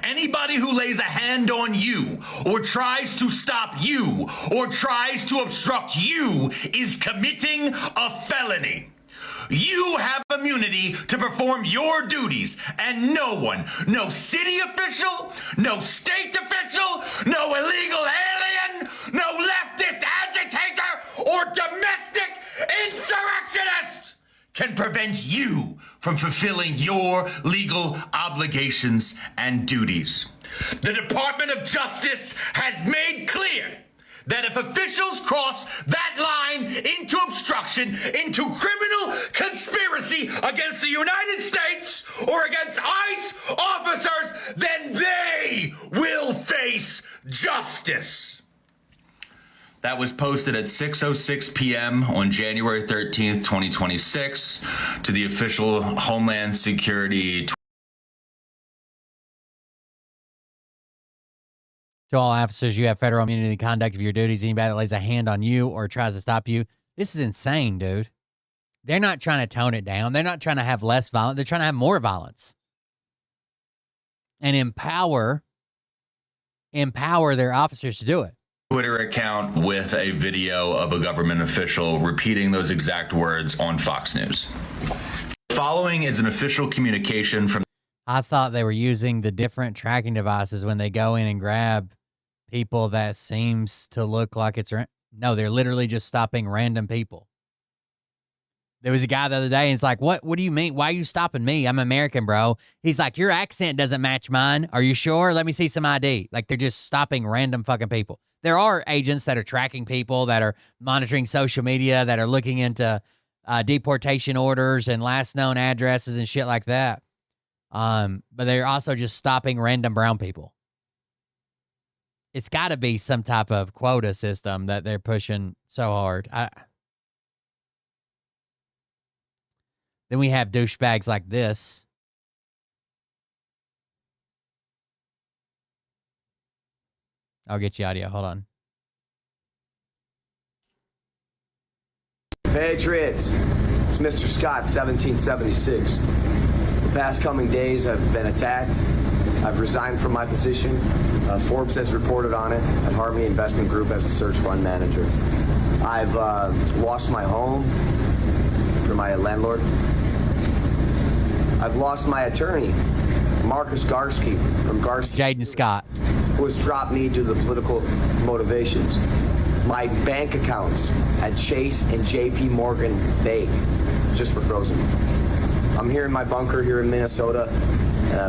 Anybody who lays a hand on you or tries to stop you or tries to obstruct you is committing a felony. You have immunity to perform your duties, and no one, no city official, no state official, no illegal alien, no leftist agitator, or domestic insurrectionist can prevent you from fulfilling your legal obligations and duties. The Department of Justice has made clear that if officials cross that line into obstruction, into criminal conspiracy against the United States or against ICE officers, then they will face justice. That was posted at 6:06 p.m. on January 13th, 2026 to the official Homeland Security. To all officers, you have federal immunity in the conduct of your duties. Anybody that lays a hand on you or tries to stop you, this is insane, dude. They're not trying to tone it down. They're not trying to have less violence. They're trying to have more violence. And empower their officers to do it. Twitter account with a video of a government official repeating those exact words on Fox News. Following is an official communication from... I thought they were using the different tracking devices when they go in and grab people that seems to look like it's... No, they're literally just stopping random people. There was a guy the other day, and he's like, what do you mean? Why are you stopping me? I'm American, bro. He's like, your accent doesn't match mine. Are you sure? Let me see some ID. Like, they're just stopping random fucking people. There are agents that are tracking people, that are monitoring social media, that are looking into deportation orders and last known addresses and shit like that. But they're also just stopping random brown people. It's got to be some type of quota system that they're pushing so hard. Then we have douchebags like this. I'll get you audio. Hold on. Patriots, it's Mr. Scott, 1776. The past coming days I've been attacked. I've resigned from my position. Forbes has reported on it at Harmony Investment Group as the search fund manager. I've lost my home for my landlord. I've lost my attorney, Marcus Garsky from Garsky. Jaden Scott. Who has dropped me due to the political motivations. My bank accounts at Chase and JP Morgan Bank just were frozen. I'm here in my bunker here in Minnesota.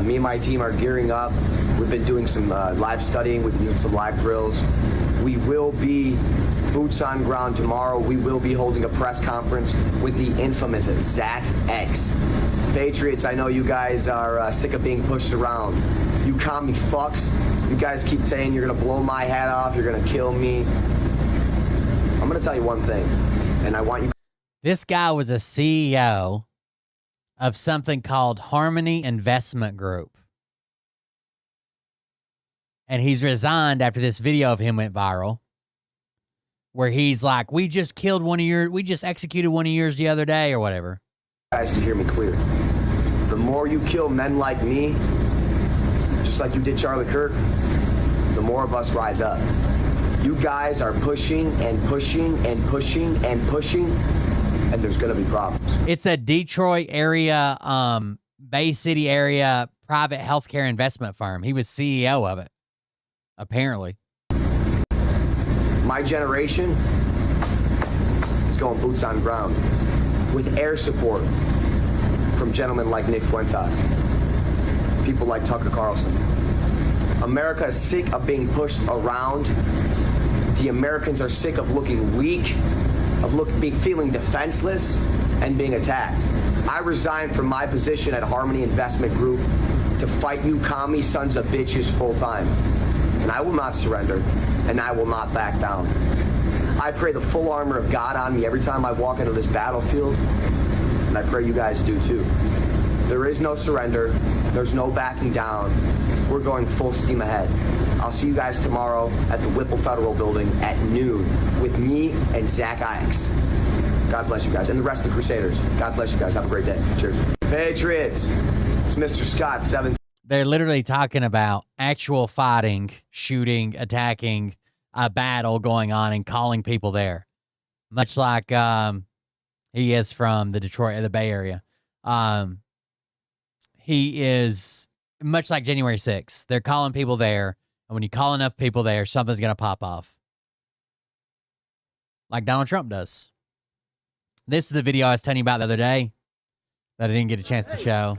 Me and my team are gearing up. We've been doing some live studying. We've been doing some live drills. We will be boots on ground tomorrow. We will be holding a press conference with the infamous Zach X. Patriots, I know you guys are sick of being pushed around. You commie fucks. You guys keep saying you're going to blow my hat off. You're going to kill me. I'm going to tell you one thing, and I want you... This guy was a CEO of something called Harmony Investment Group. And he's resigned after this video of him went viral, where he's like, we just executed one of yours the other day or whatever. Guys, to hear me clear. The more you kill men like me, just like you did Charlie Kirk, the more of us rise up. You guys are pushing and pushing and pushing and pushing, and there's going to be problems. It's a Detroit area, Bay City area private healthcare investment firm. He was CEO of it, apparently. My generation is going boots on ground with air support from gentlemen like Nick Fuentes, people like Tucker Carlson. America is sick of being pushed around. The Americans are sick of looking weak, of feeling defenseless, and being attacked. I resigned from my position at Harmony Investment Group to fight you commie sons of bitches full time. And I will not surrender, and I will not back down. I pray the full armor of God on me every time I walk into this battlefield, and I pray you guys do too. There is no surrender. There's no backing down. We're going full steam ahead. I'll see you guys tomorrow at the Whipple Federal Building at noon with me and Zach Ickes. God bless you guys. And the rest of the Crusaders. God bless you guys. Have a great day. Cheers. Patriots, it's Mr. Scott, 17. They're literally talking about actual fighting, shooting, attacking, a battle going on and calling people there. Much like he is from the Detroit, the Bay Area. He is much like January 6th. They're calling people there. And when you call enough people there, something's going to pop off. Like Donald Trump does. This is the video I was telling you about the other day that I didn't get a chance to show.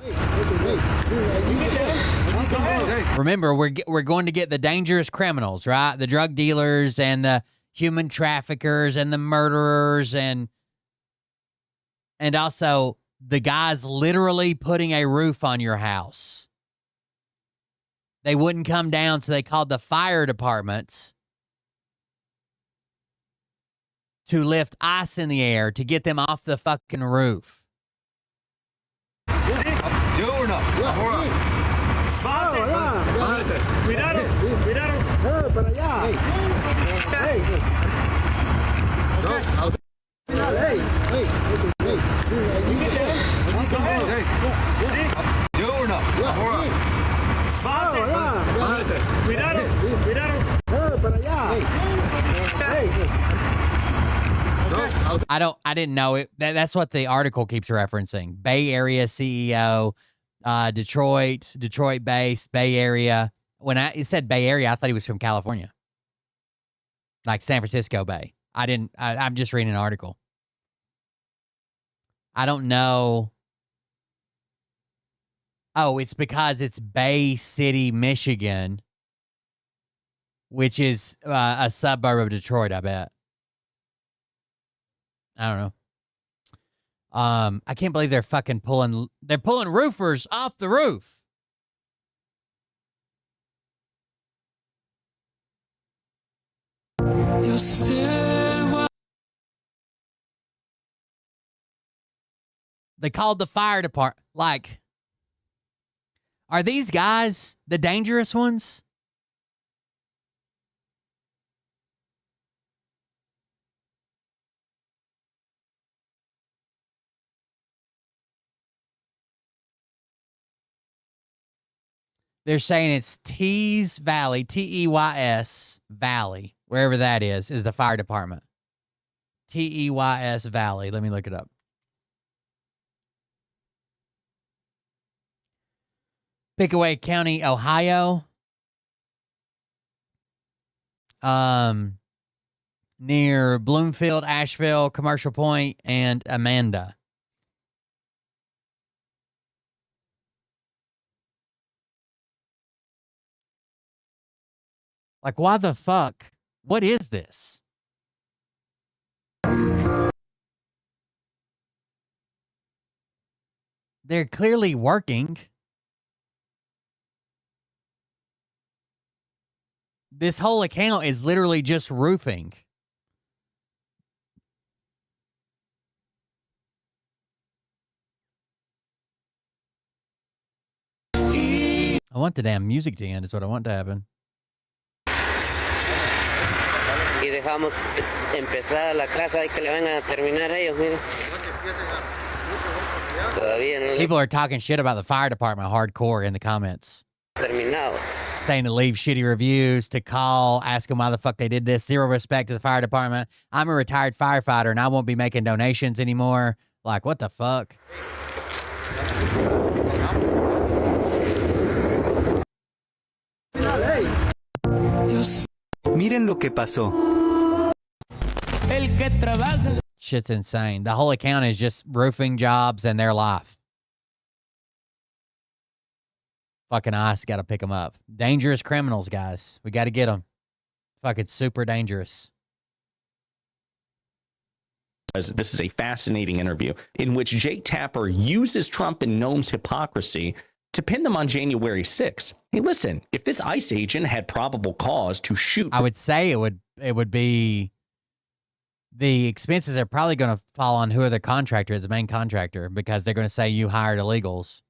Remember, we're going to get the dangerous criminals, right? The drug dealers and the human traffickers and the murderers and also the guys literally putting a roof on your house. They wouldn't come down, so they called the fire departments to lift ice in the air to get them off the fucking roof. I didn't know it. That's what the article keeps referencing. Bay Area CEO, Detroit based, Bay Area. When it said Bay Area, I thought he was from California. Like San Francisco Bay. I'm just reading an article. I don't know. Oh, it's because it's Bay City, Michigan, which is a suburb of Detroit, I bet. I don't know. I can't believe they're pulling roofers off the roof. They called the fire department. Like, are these guys the dangerous ones? They're saying it's Teys Valley, Teys Valley, wherever that is the fire department. Teys Valley. Let me look it up. Pickaway County, Ohio. Near Bloomfield, Asheville, Commercial Point, and Amanda. Like, why the fuck? What is this? They're clearly working. This whole account is literally just roofing. I want the damn music to end is what I want to happen. Y dejamos empezar la clase, hay que le vengan a terminar ellos, mire. Todavía no. People are talking shit about the fire department hardcore in the comments. Terminado. Saying to leave shitty reviews, to call, ask them why the fuck they did this. Zero respect to the fire department. I'm a retired firefighter and I won't be making donations anymore. Like, what the fuck? Miren lo que pasó. El que trabaja. Shit's insane. The whole account is just roofing jobs and their life. Fucking ICE got to pick them up. Dangerous criminals, guys. We got to get them. Fucking super dangerous. This is a fascinating interview in which Jake Tapper uses Trump and Noam's hypocrisy to pin them on January 6th. Hey, listen, if this ICE agent had probable cause to shoot... I would say it would be... The expenses are probably going to fall on who the contractor is, the main contractor, because they're going to say you hired illegals.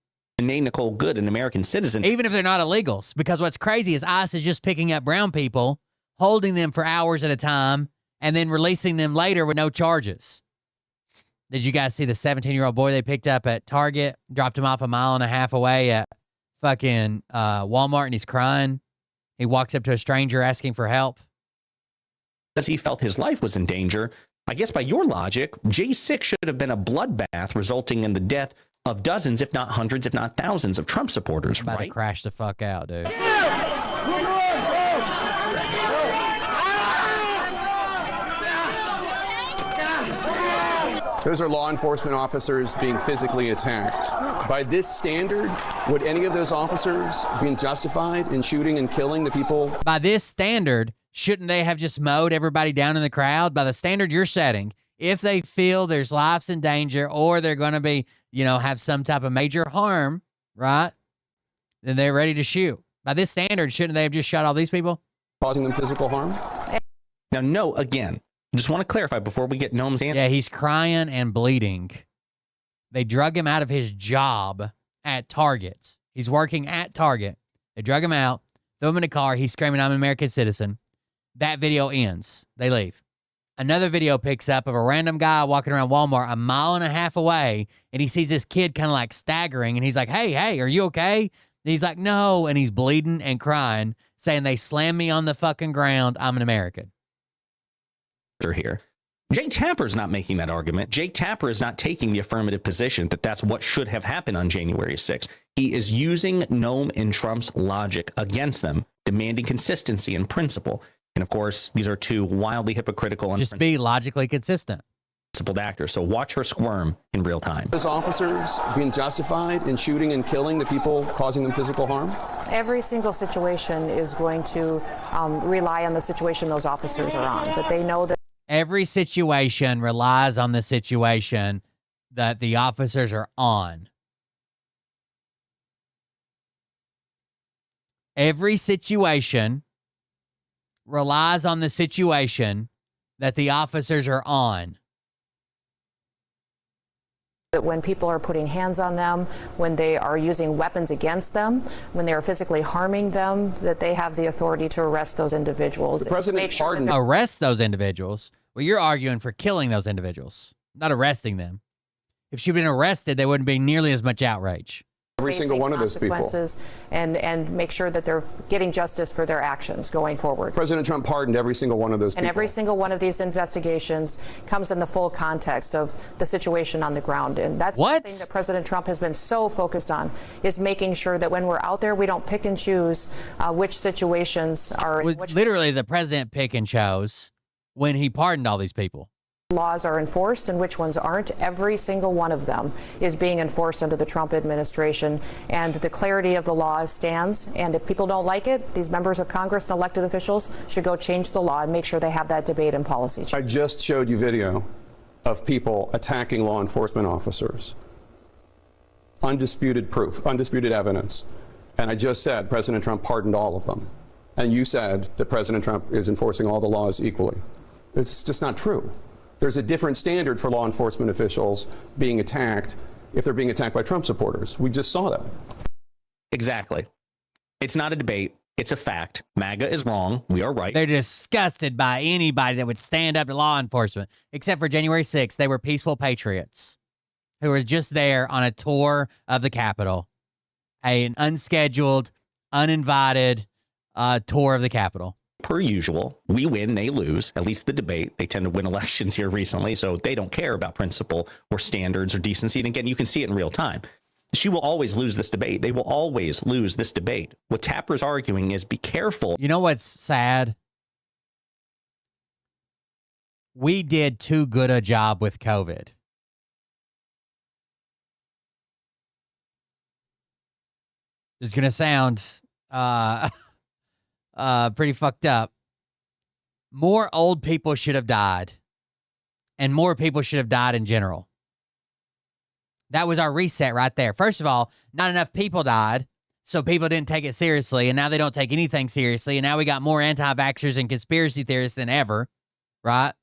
Name Nicole Good, an American citizen. Even if they're not illegals, because what's crazy is ICE is just picking up brown people, holding them for hours at a time, and then releasing them later with no charges. Did you guys see the 17-year-old boy they picked up at Target, dropped him off a mile and a half away at fucking Walmart, and he's crying? He walks up to a stranger asking for help. As he felt his life was in danger. I guess by your logic, J6 should have been a bloodbath resulting in the death of dozens, if not hundreds, if not thousands of Trump supporters, about right? To crash the fuck out, dude. Those are law enforcement officers being physically attacked. By this standard, would any of those officers be justified in shooting and killing the people? By this standard, shouldn't they have just mowed everybody down in the crowd? By the standard you're setting, if they feel there's lives in danger or they're going to be, have some type of major harm, right? Then they're ready to shoot. By this standard, shouldn't they have just shot all these people? Causing them physical harm? Now, no, again, just want to clarify before we get Noam's answer. Yeah, he's crying and bleeding. They drug him out of his job at Target. He's working at Target. They drug him out, threw him in a car. He's screaming, "I'm an American citizen." That video ends. They leave. Another video picks up of a random guy walking around Walmart 1.5 miles away, and he sees this kid kind of like staggering, and he's like, hey, are you okay? And he's like, no, and he's bleeding and crying, saying they slammed me on the fucking ground. I'm an American. Here. Jake Tapper's not making that argument. Jake Tapper is not taking the affirmative position that that's what should have happened on January 6th. He is using Noam and Trump's logic against them, demanding consistency and principle. And of course, these are two wildly hypocritical and just be logically consistent principled actors. So watch her squirm in real time. Those officers being justified in shooting and killing the people causing them physical harm? Every single situation is going to rely on the situation those officers are on, but they know that every situation relies on the situation that the officers are on. Every situation relies on the situation that the officers are on. that when people are putting hands on them, when they are using weapons against them, when they are physically harming them, that they have the authority to arrest those individuals. The president pardoned them. Arrest those individuals? Well, you're arguing for killing those individuals, not arresting them. If she'd been arrested, there wouldn't be nearly as much outrage. Every single one of those people. And make sure that they're getting justice for their actions going forward. President Trump pardoned every single one of those people. And every single one of these investigations comes in the full context of the situation on the ground. And that's the thing that President Trump has been so focused on, is making sure that when we're out there, we don't pick and choose which situations are. Literally, the president pick and chose when he pardoned all these people. Laws are enforced and which ones aren't. Every single one of them is being enforced under the Trump administration, and the clarity of the law stands. And if people don't like it, these members of Congress and elected officials should go change the law and make sure they have that debate and policy change. I just showed you video of people attacking law enforcement officers. Undisputed proof, undisputed evidence. And I just said President Trump pardoned all of them. And you said that President Trump is enforcing all the laws equally. It's just not true. There's a different standard for law enforcement officials being attacked if they're being attacked by Trump supporters. We just saw that. Exactly. It's not a debate. It's a fact. MAGA is wrong. We are right. They're disgusted by anybody that would stand up to law enforcement, except for January 6th. They were peaceful patriots who were just there on a tour of the Capitol, an unscheduled, uninvited tour of the Capitol. Per usual, we win, they lose, at least the debate. They tend to win elections here recently, so they don't care about principle or standards or decency. And again, you can see it in real time. She will always lose this debate. They will always lose this debate. What Tapper's arguing is be careful. You know what's sad? We did too good a job with COVID. It's going to sound pretty fucked up. More old people should have died, and more people should have died in general. That was our reset right there. First of all, not enough people died, so people didn't take it seriously, and now they don't take anything seriously, and now we got more anti-vaxxers and conspiracy theorists than ever, right?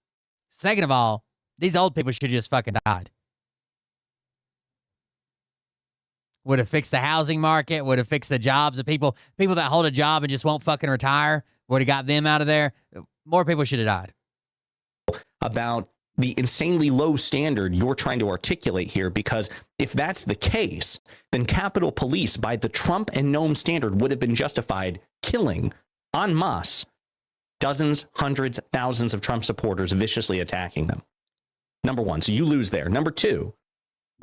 Second of all, these old people should have just fucking died. Would have fixed the housing market, would have fixed the jobs of people that hold a job and just won't fucking retire, would have got them out of there. More people should have died. About the insanely low standard you're trying to articulate here, because if that's the case, then Capitol Police, by the Trump and Noam standard, would have been justified killing en masse dozens, hundreds, thousands of Trump supporters, viciously attacking them. Number one, so you lose there. Number two,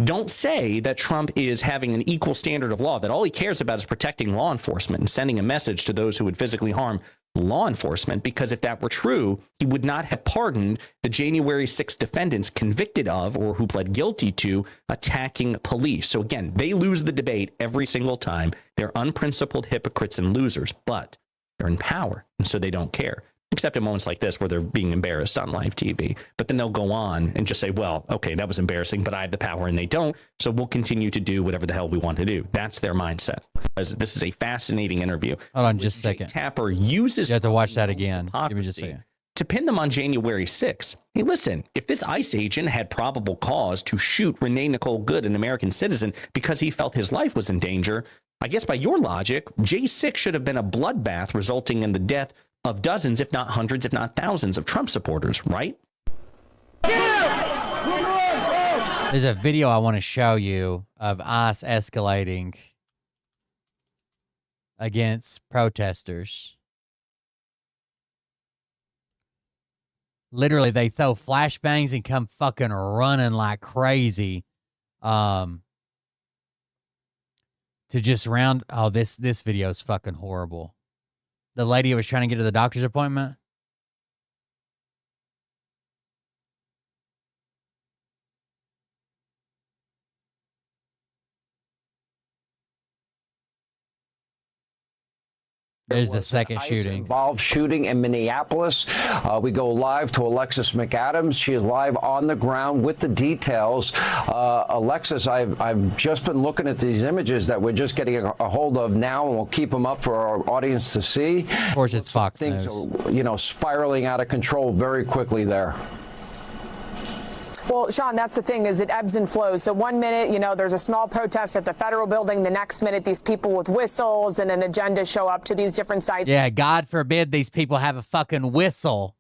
Don't say that Trump is having an equal standard of law, that all he cares about is protecting law enforcement and sending a message to those who would physically harm law enforcement, because if that were true, he would not have pardoned the January 6th defendants convicted of or who pled guilty to attacking police. So again, they lose the debate every single time. They're unprincipled hypocrites and losers, but they're in power, and so they don't care. Except in moments like this where they're being embarrassed on live TV. But then they'll go on and just say, well, okay, that was embarrassing, but I have the power and they don't. So we'll continue to do whatever the hell we want to do. That's their mindset. This is a fascinating interview. Hold on just a second. Tapper uses... You have to watch that again. Give me just a second. To pin them on January 6th. Hey, listen, if this ICE agent had probable cause to shoot Renee Nicole Good, an American citizen, because he felt his life was in danger, I guess by your logic, J6 should have been a bloodbath resulting in the death of dozens, if not hundreds, if not thousands of Trump supporters, right? There's a video I want to show you of ICE escalating against protesters. Literally, they throw flashbangs and come fucking running like crazy. To just round... Oh, this video is fucking horrible. The lady who was trying to get to the doctor's appointment. There's the second shooting. Involved shooting in Minneapolis. We go live to Alexis McAdams. She is live on the ground with the details. Alexis, I've just been looking at these images that we're just getting a hold of now, and we'll keep them up for our audience to see. Of course, it's Fox Things News. are, spiraling out of control very quickly there. Well, Sean, that's the thing, is it ebbs and flows. So 1 minute, there's a small protest at the federal building. The next minute, these people with whistles and an agenda show up to these different sites. Yeah, God forbid these people have a fucking whistle.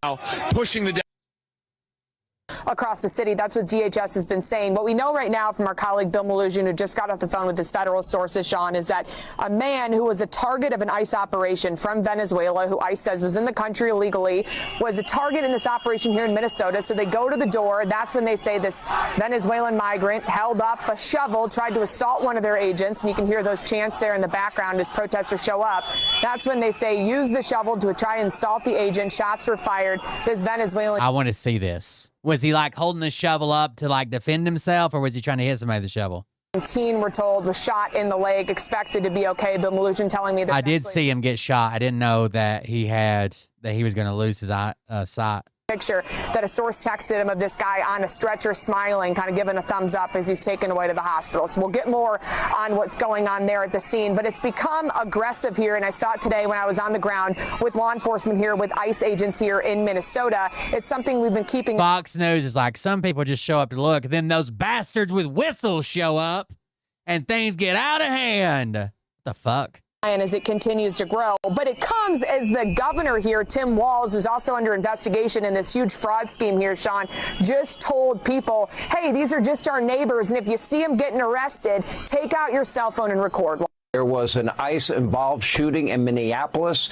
Now, pushing the across the city. That's what DHS has been saying. What we know right now from our colleague Bill Malugin, who just got off the phone with his federal sources, Sean, is that a man who was a target of an ICE operation from Venezuela, who ICE says was in the country illegally, was a target in this operation here in Minnesota. So they go to the door. That's when they say this Venezuelan migrant held up a shovel, tried to assault one of their agents. And you can hear those chants there in the background as protesters show up. That's when they say use the shovel to try and assault the agent. Shots were fired. This Venezuelan... I want to see this. Was he like holding the shovel up to like defend himself, or was he trying to hit somebody with the shovel? Teen, we're told, was shot in the leg, expected to be okay. Bill Malugin telling me that I did see him get shot. I didn't know that he was going to lose his sight. Picture that a source texted him of this guy on a stretcher smiling, kind of giving a thumbs up as he's taken away to the hospital. So we'll get more on what's going on there at the scene. But it's become aggressive here, and I saw it today when I was on the ground with law enforcement here, with ICE agents here in Minnesota. It's something we've been keeping. Fox News is like, some people just show up to look, then those bastards with whistles show up, and things get out of hand. What the fuck? As it continues to grow. But it comes as the governor here, Tim Walz, who's also under investigation in this huge fraud scheme here, Sean, just told people, hey, these are just our neighbors, and if you see them getting arrested, take out your cell phone and record. There was an ICE-involved shooting in Minneapolis.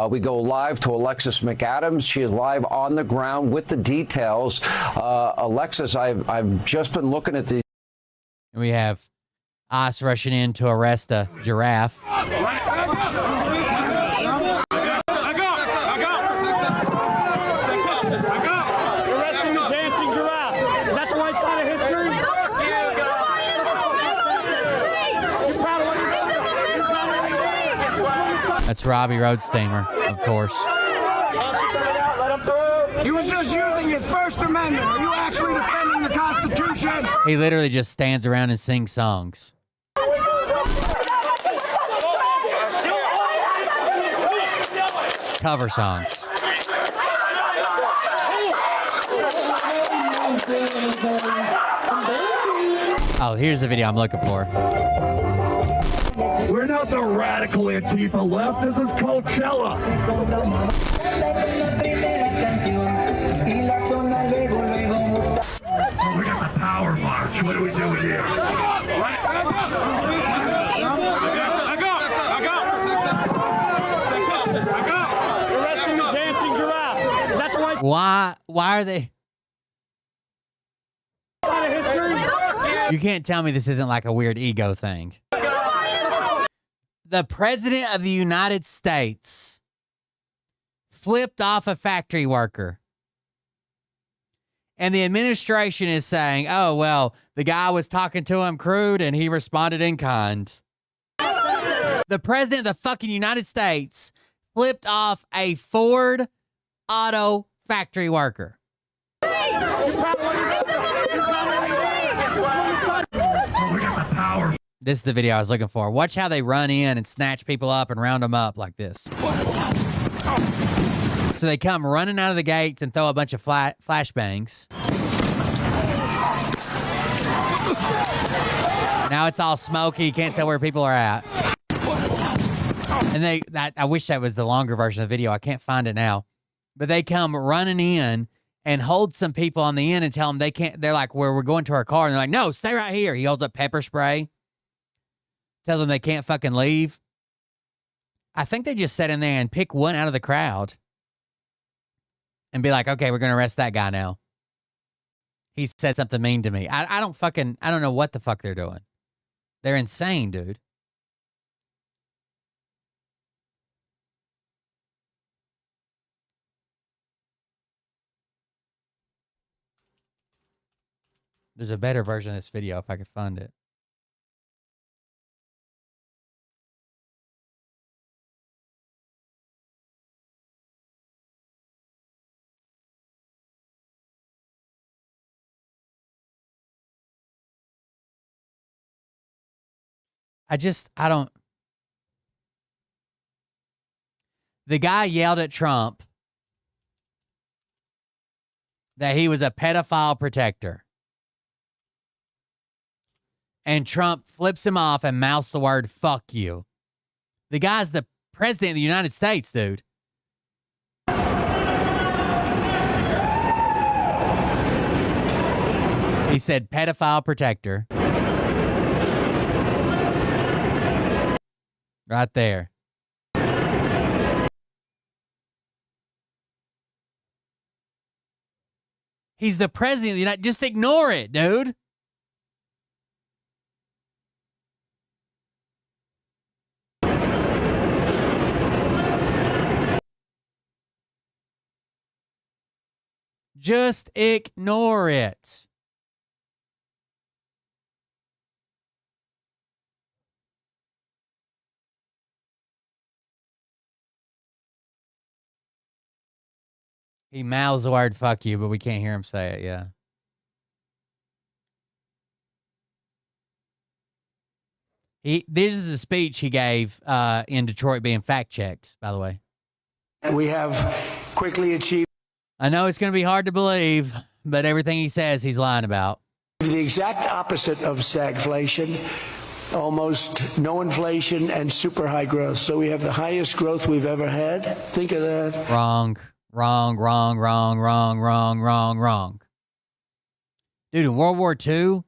We go live to Alexis McAdams. She is live on the ground with the details. Alexis, I've just been looking at these. We have ICE rushing in to arrest a giraffe. That's Robbie Roadsteamer, of course. He was just using his First Amendment. Are you actually defending the Constitution? He literally just stands around and sings songs. Cover songs. Oh, here's the video I'm looking for. We're not the radical Antifa left. This is Coachella. We got the power march. What are we doing here? Why are they? You can't tell me this isn't like a weird ego thing. The president of the United States flipped off a factory worker. And the administration is saying, oh, well, the guy was talking to him crude and he responded in kind. The president of the fucking United States flipped off a Ford auto factory worker. This is the video I was looking for. Watch how they run in and snatch people up and round them up like this. So they come running out of the gates and throw a bunch of flashbangs. Now it's all smoky. You can't tell where people are at. And I wish that was the longer version of the video. I can't find it now. But they come running in and hold some people on the end and tell them they can't. They're like, we're going to our car. And they're like, no, stay right here. He holds up pepper spray. Tells them they can't fucking leave. I think they just sit in there and pick one out of the crowd and be like, okay, we're going to arrest that guy now. He said something mean to me. I don't know what the fuck they're doing. They're insane, dude. There's a better version of this video if I could find it. I don't. The guy yelled at Trump that he was a pedophile protector. And Trump flips him off and mouths the word, fuck you. The guy's the president of the United States, dude. He said pedophile protector. Right there. He's the president of the United States. Just ignore it, dude. Just ignore it. He mouths the word fuck you, but we can't hear him say it, yeah. This is a speech he gave in Detroit being fact-checked, by the way. We have quickly achieved. I know it's going to be hard to believe, but everything he says, he's lying about. The exact opposite of stagflation, almost no inflation and super high growth. So we have the highest growth we've ever had. Think of that. Wrong. Dude, in World War II,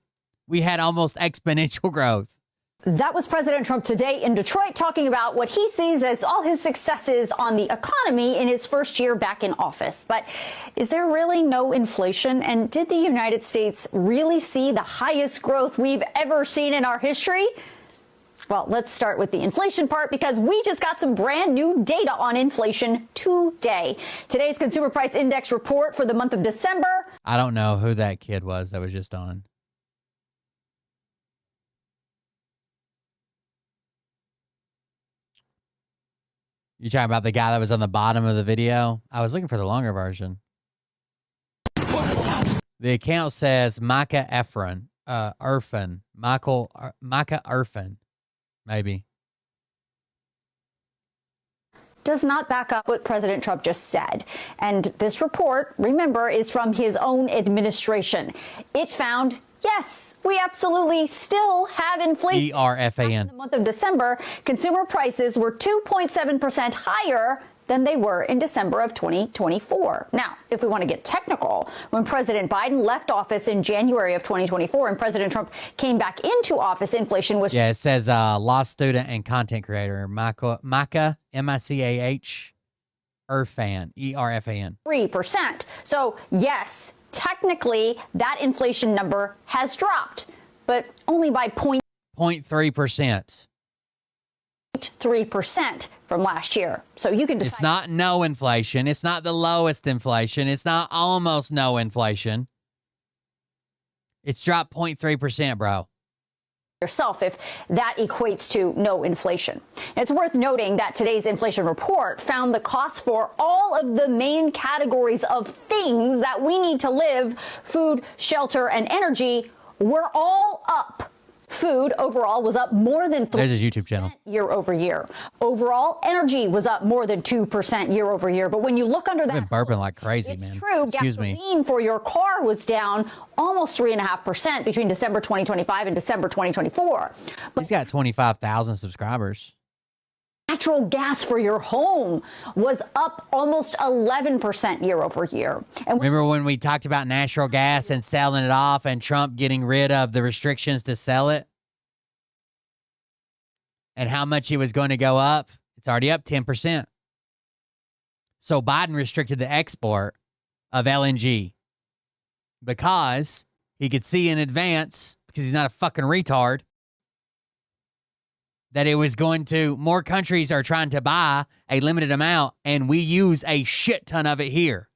we had almost exponential growth. That was President Trump today in Detroit talking about what he sees as all his successes on the economy in his first year back in office. But is there really no inflation? And did the United States really see the highest growth we've ever seen in our history? Well, let's start with the inflation part because we just got some brand new data on inflation today. Today's Consumer Price Index report for the month of December. I don't know who that kid was that was just on. You talking about the guy that was on the bottom of the video? I was looking for the longer version. The account says Micah Irfan. Micah Irfan. Maybe. Does not back up what President Trump just said. And this report, remember, is from his own administration. It found, yes, we absolutely still have inflation. ERFAN. In the month of December, consumer prices were 2.7% higher than they were in December of 2024. Now, if we want to get technical, when President Biden left office in January of 2024 and President Trump came back into office, inflation was... Yeah, it says law student and content creator, Micah, M-I-C-A-H, Irfan, E-R-F-A-N. 3%. So, yes, technically, that inflation number has dropped. but only by 0.3%. 0.3% from last year. So you can decide. It's not no inflation. It's not the lowest inflation. It's not almost no inflation. It's dropped 0.3%, bro. Yourself if that equates to no inflation. It's worth noting that today's inflation report found the costs for all of the main categories of things that we need to live, food, shelter, and energy, were all up. Food overall was up more than 3% There's his YouTube channel. year over year. Overall, energy was up more than 2% year over year. But when you look under that, I've been burping like crazy, man. true, Excuse me. gasoline for your car was down almost 3.5% between December 2025 and December 2024. He's got 25,000 subscribers. Natural gas for your home was up almost 11% year over year. And Remember when we talked about natural gas and selling it off and Trump getting rid of the restrictions to sell it? And how much it was going to go up? It's already up 10%. So Biden restricted the export of LNG because he could see in advance, because he's not a fucking retard, that it was going to, more countries are trying to buy a limited amount, and we use a shit ton of it here.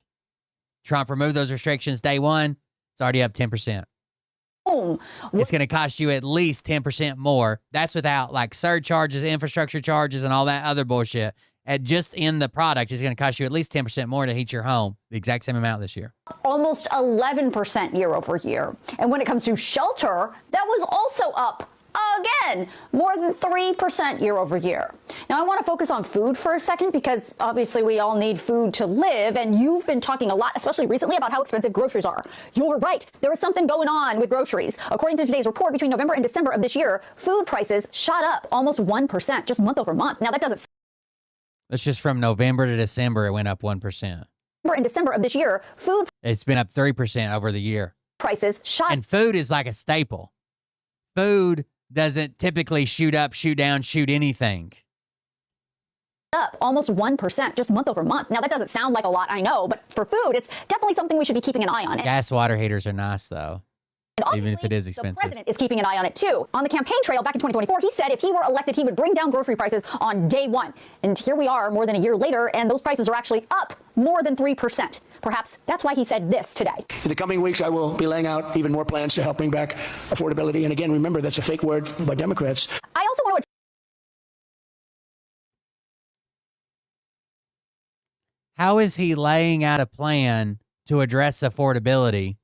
Trump removed those restrictions day one. It's already up 10%. It's going to cost you at least 10% more. That's without like surcharges, infrastructure charges, and all that other bullshit. And just in the product, it's going to cost you at least 10% more to heat your home. The exact same amount this year. Almost 11% year over year. And when it comes to shelter, that was also up again, more than 3% year over year. Now, I want to focus on food for a second because obviously we all need food to live. And you've been talking a lot, especially recently, about how expensive groceries are. You're right. There is something going on with groceries. According to today's report, between November and December of this year, food prices shot up almost 1% just month over month. Now, that doesn't. That's just from November to December, it went up 1%. In December of this year, food It's been up 3% over the year. prices shot. And food is like a staple. Food doesn't typically shoot up, shoot down, shoot anything. Up almost 1% just month over month. Now, that doesn't sound like a lot, I know, but for food, it's definitely something we should be keeping an eye on. Gas water heaters are nice, though, even if it is The expensive. president is keeping an eye on it, too. On the campaign trail back in 2024, he said if he were elected, he would bring down grocery prices on day one. And here we are more than a year later, and those prices are actually up more than 3%. Perhaps that's why he said this today. In the coming weeks, I will be laying out even more plans to help bring back affordability. And again, remember, that's a fake word by Democrats. I also want to. How is he laying out a plan to address affordability?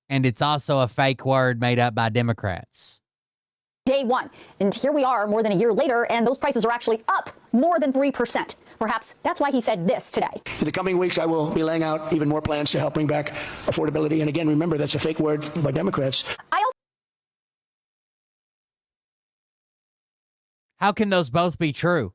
And it's also a fake word made up by Democrats. Day one. And here we are more than a year later, and those prices are actually up more than 3%. Perhaps that's why he said this today. In the coming weeks, I will be laying out even more plans to help bring back affordability. And again, remember, that's a fake word by Democrats. How can those both be true?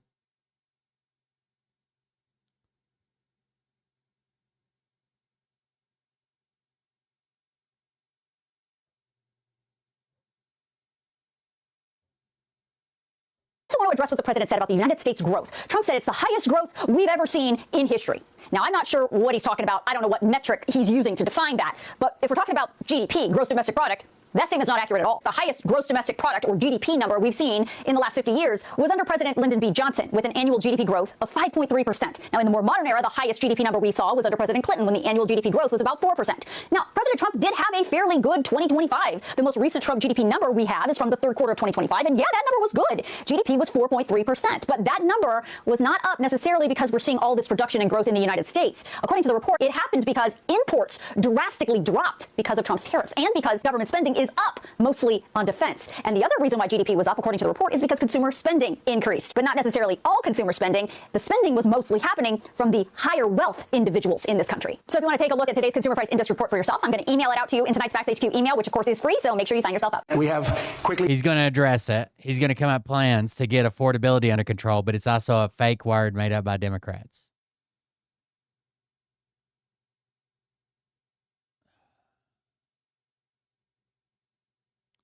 I also want to address what the president said about the United States growth. Trump said it's the highest growth we've ever seen in history. Now, I'm not sure what he's talking about. I don't know what metric he's using to define that. But if we're talking about GDP, gross domestic product, that statement's not accurate at all. The highest gross domestic product, or GDP, number we've seen in the last 50 years was under President Lyndon B. Johnson, with an annual GDP growth of 5.3%. Now, in the more modern era, the highest GDP number we saw was under President Clinton, when the annual GDP growth was about 4%. Now, President Trump did have a fairly good 2025. The most recent Trump GDP number we have is from the third quarter of 2025, and yeah, that number was good. GDP was 4.3%, but that number was not up necessarily because we're seeing all this production and growth in the United States. According to the report, it happened because imports drastically dropped because of Trump's tariffs, and because government spending is up, mostly on defense. And the other reason why GDP was up, according to the report, is because consumer spending increased, but not necessarily all consumer spending. The spending was mostly happening from the higher wealth individuals in this country. So if you want to take a look at today's Consumer Price Index report for yourself, I'm going to email it out to you in tonight's Facts HQ email, which of course is free, so make sure you sign yourself up. And we have quickly. He's going to address it. He's going to come up with plans to get affordability under control, but it's also a fake word made up by Democrats.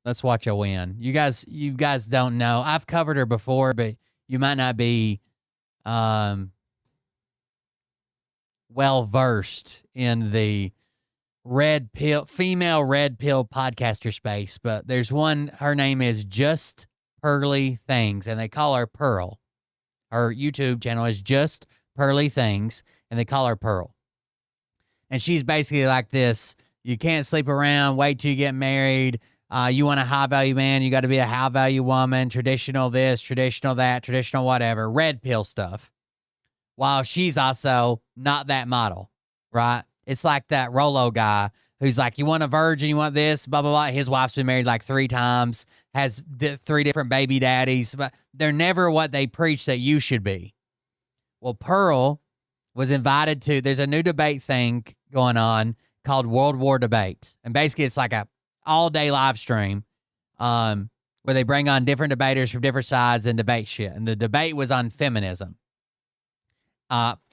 Let's watch a win. You guys don't know. I've covered her before, but you might not be well versed in the female red pill podcaster space, but there's one, her name is Just Pearly Things, and they call her Pearl. Her YouTube channel is Just Pearly Things, and they call her Pearl. And she's basically like this, you can't sleep around, wait till you get married. You want a high-value man, you got to be a high-value woman, traditional this, traditional that, traditional whatever, red pill stuff. While she's also not that model, right? It's like that Rolo guy who's like, you want a virgin, you want this, blah, blah, blah. His wife's been married like 3 times, has 3 different baby daddies, but they're never what they preach that you should be. Well, Pearl was invited to, there's a new debate thing going on called World War Debate. And basically it's like a all-day live stream where they bring on different debaters from different sides and debate shit. And the debate was on feminism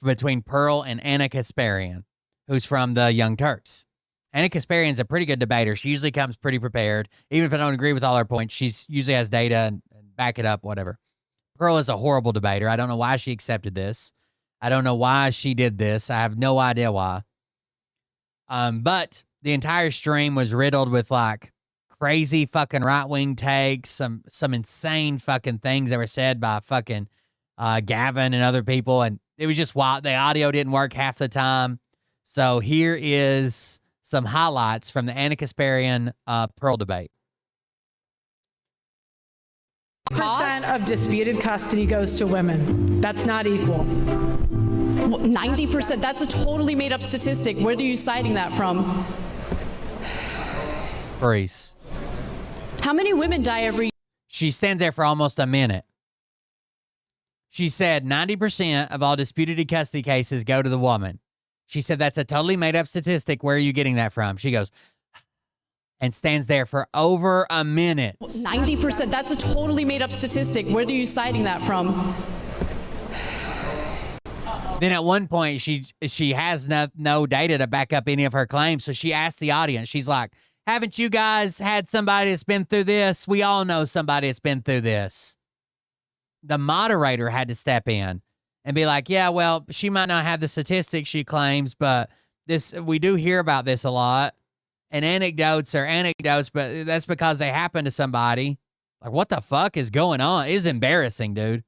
between Pearl and Anna Kasparian, who's from the Young Turks. Anna Kasparian's a pretty good debater. She usually comes pretty prepared. Even if I don't agree with all her points, she usually has data and back it up, whatever. Pearl is a horrible debater. I don't know why she accepted this. I don't know why she did this. I have no idea why. But the entire stream was riddled with like crazy fucking right-wing takes, some insane fucking things that were said by fucking Gavin and other people. And it was just wild. The audio didn't work half the time. So here is some highlights from the Anna Kasparian Pearl debate. Percent of disputed custody goes to women. That's not equal. 90%, that's a totally made up statistic. Where are you citing that from? Freeze. How many women die every year? She stands there for almost a minute. She said 90% of all disputed custody cases go to the woman. She said, that's a totally made up statistic. Where are you getting that from? She goes, and stands there for over a minute. 90%, that's a totally made up statistic. Where are you citing that from? Then at one point, she has no data to back up any of her claims. So she asked the audience, she's like, haven't you guys had somebody that's been through this? We all know somebody that's been through this. The moderator had to step in and be like, yeah, well, she might not have the statistics she claims, but we do hear about this a lot. And anecdotes are anecdotes, but that's because they happen to somebody. Like, what the fuck is going on? It's embarrassing, dude.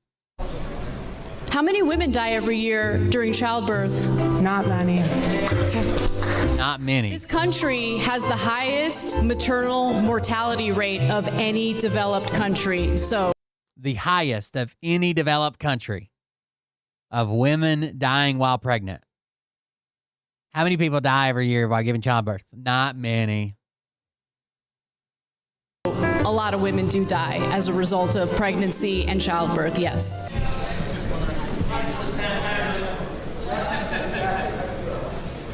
How many women die every year during childbirth? Not many. Not many. This country has the highest maternal mortality rate of any developed country. So the highest of any developed country of women dying while pregnant. How many people die every year while giving childbirth? Not many. a lot of women do die as a result of pregnancy and childbirth, yes.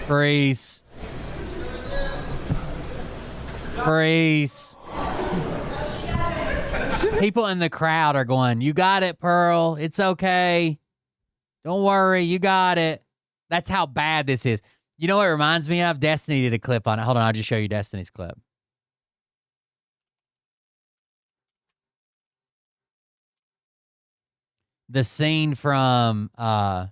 Freeze. Freeze. People in the crowd are going, you got it, Pearl. It's okay. Don't worry. You got it. That's how bad this is. You know what it reminds me of? Destiny did a clip on it. Hold on. I'll just show you Destiny's clip. The scene from the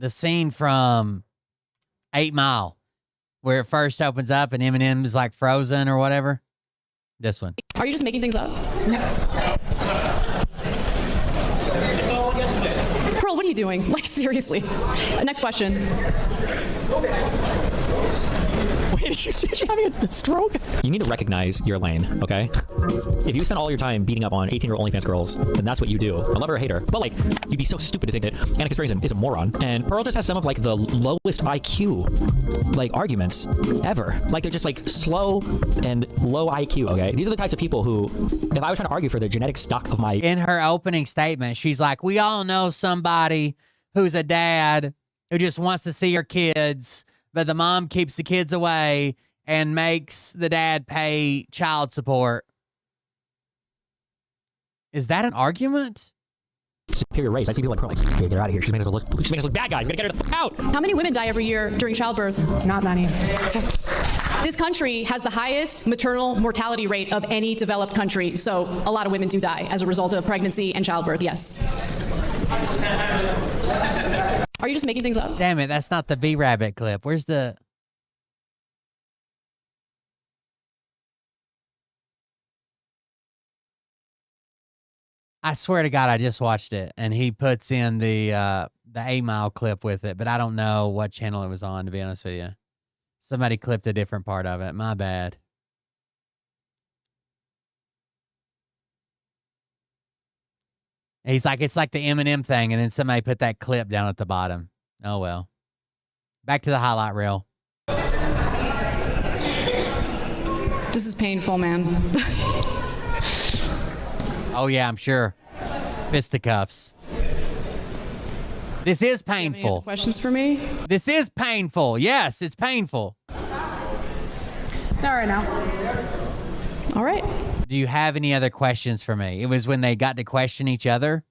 scene from 8 Mile, where it first opens up and Eminem is like frozen or whatever. This one. Are you just making things up? Pearl, what are you doing? Like, seriously. Next question. Wait, is she having a stroke? You need to recognize your lane, okay? If you spend all your time beating up on 18-year-old OnlyFans girls, then that's what you do. I love her or hate her. But, like, you'd be so stupid to think that Anna Kasparian is a moron. And Pearl just has some of, like, the lowest IQ, like, arguments ever. Like, they're just, like, slow and low IQ, okay? These are the types of people who, if I was trying to argue for the genetic stock of my... In her opening statement, she's like, we all know somebody who's a dad who just wants to see her kids, but the mom keeps the kids away and makes the dad pay child support. Is that an argument? superior race. I see people like, Pearl, get her out of here. She's making us look bad guys. We gotta get her the out. How many women die every year during childbirth? Not many. This country has the highest maternal mortality rate of any developed country, so a lot of women do die as a result of pregnancy and childbirth, yes. Are you just making things up? Damn it, that's not the B-Rabbit clip. Where's the... I swear to God, I just watched it, and he puts in the 8 Mile clip with it, but I don't know what channel it was on, to be honest with you. Somebody clipped a different part of it. My bad. He's like, it's like the Eminem thing, and then somebody put that clip down at the bottom. Oh, well. Back to the highlight reel. This is painful, man. Oh, yeah, I'm sure. Fisticuffs. This is painful. Any other questions for me? This is painful. Yes, it's painful. Not right now. All right. Do you have any other questions for me? It was when they got to question each other,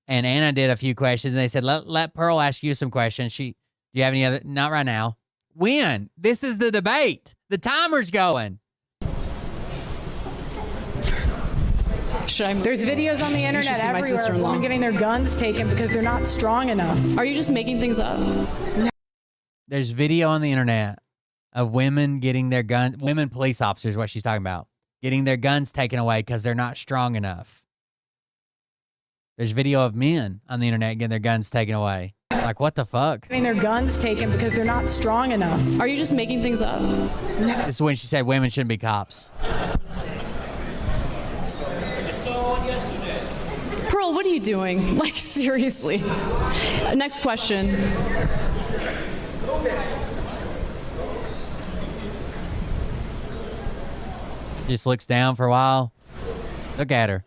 and Anna did a few questions, and they said, let Pearl ask you some questions. Do you have any other? Not right now. When? This is the debate. The timer's going. There's videos on the internet everywhere of women getting their guns taken because they're not strong enough. Are you just making things up? There's video on the internet of women getting their guns, women police officers, what she's talking about, getting their guns taken away because they're not strong enough. There's video of men on the internet getting their guns taken away. Like, what the fuck? Getting their guns taken because they're not strong enough. Are you just making things up? This is when she said women shouldn't be cops. Pearl, what are you doing? Like, seriously. Next question. Just looks down for a while. Look at her.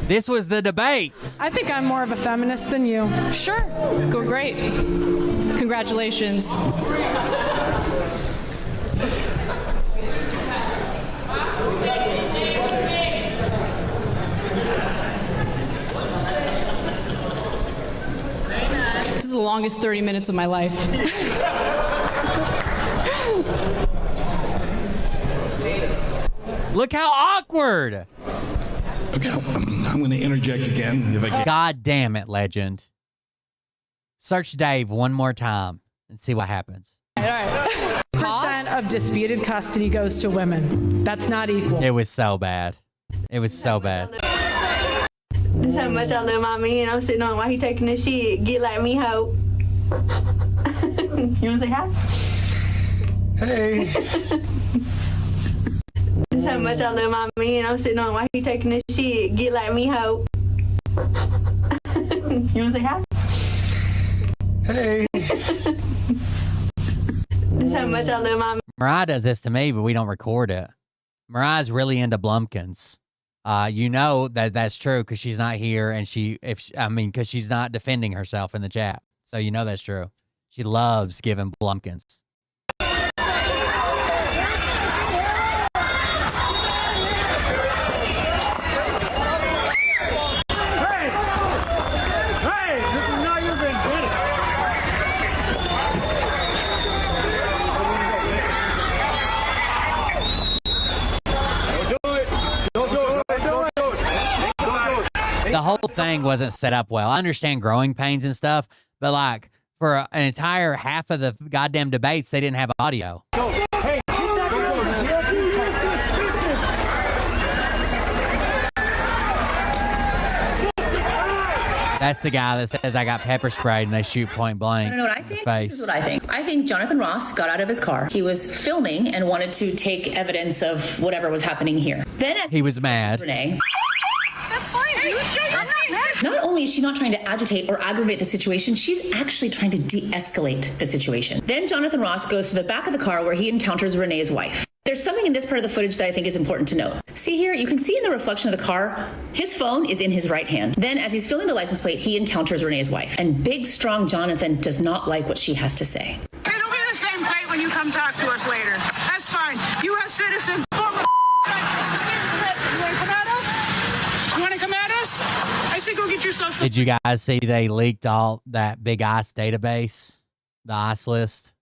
This was the debate. I think I'm more of a feminist than you. Sure. Go great. Congratulations. This is the longest 30 minutes of my life. Look how awkward. Okay, I'm going to interject again if I can. God damn it, legend. Search Dave one more time and see what happens. All right. Percent of disputed custody goes to women. That's not equal. It was so bad. It was so bad. This how much I love my man. I'm sitting on while he taking this shit. Get like me, hoe. You want to say hi? Hey. This how much I love my man. I'm sitting on while he taking this shit. Get like me, hoe. You want to say hi? Hey. This how much I love my man. Mariah does this to me, but we don't record it. Mariah's really into Blumpkins. You know that that's true because she's not here, and because she's not defending herself in the chat. So you know that's true. She loves giving Blumpkins. The whole thing wasn't set up well. I understand growing pains and stuff, but like for an entire half of the goddamn debates, they didn't have audio. That's the guy that says I got pepper sprayed and they shoot point blank. You know what I think? This is what I think. I think Jonathan Ross got out of his car. He was filming and wanted to take evidence of whatever was happening here. Then he was mad. Renee. That's fine, dude. I'm not mad. Not only is she not trying to agitate or aggravate the situation, she's actually trying to de-escalate the situation. Then Jonathan Ross goes to the back of the car where he encounters Renee's wife. There's something in this part of the footage that I think is important to note. See here, you can see in the reflection of the car, his phone is in his right hand. Then as he's filling the license plate, he encounters Renee's wife. And big, strong Jonathan does not like what she has to say. It'll be the same fight when you come talk to us later. That's fine. U.S. citizen. You want to come at us? You want to come at us? I say go get your Did you guys see they leaked all that big ICE database, the ICE list?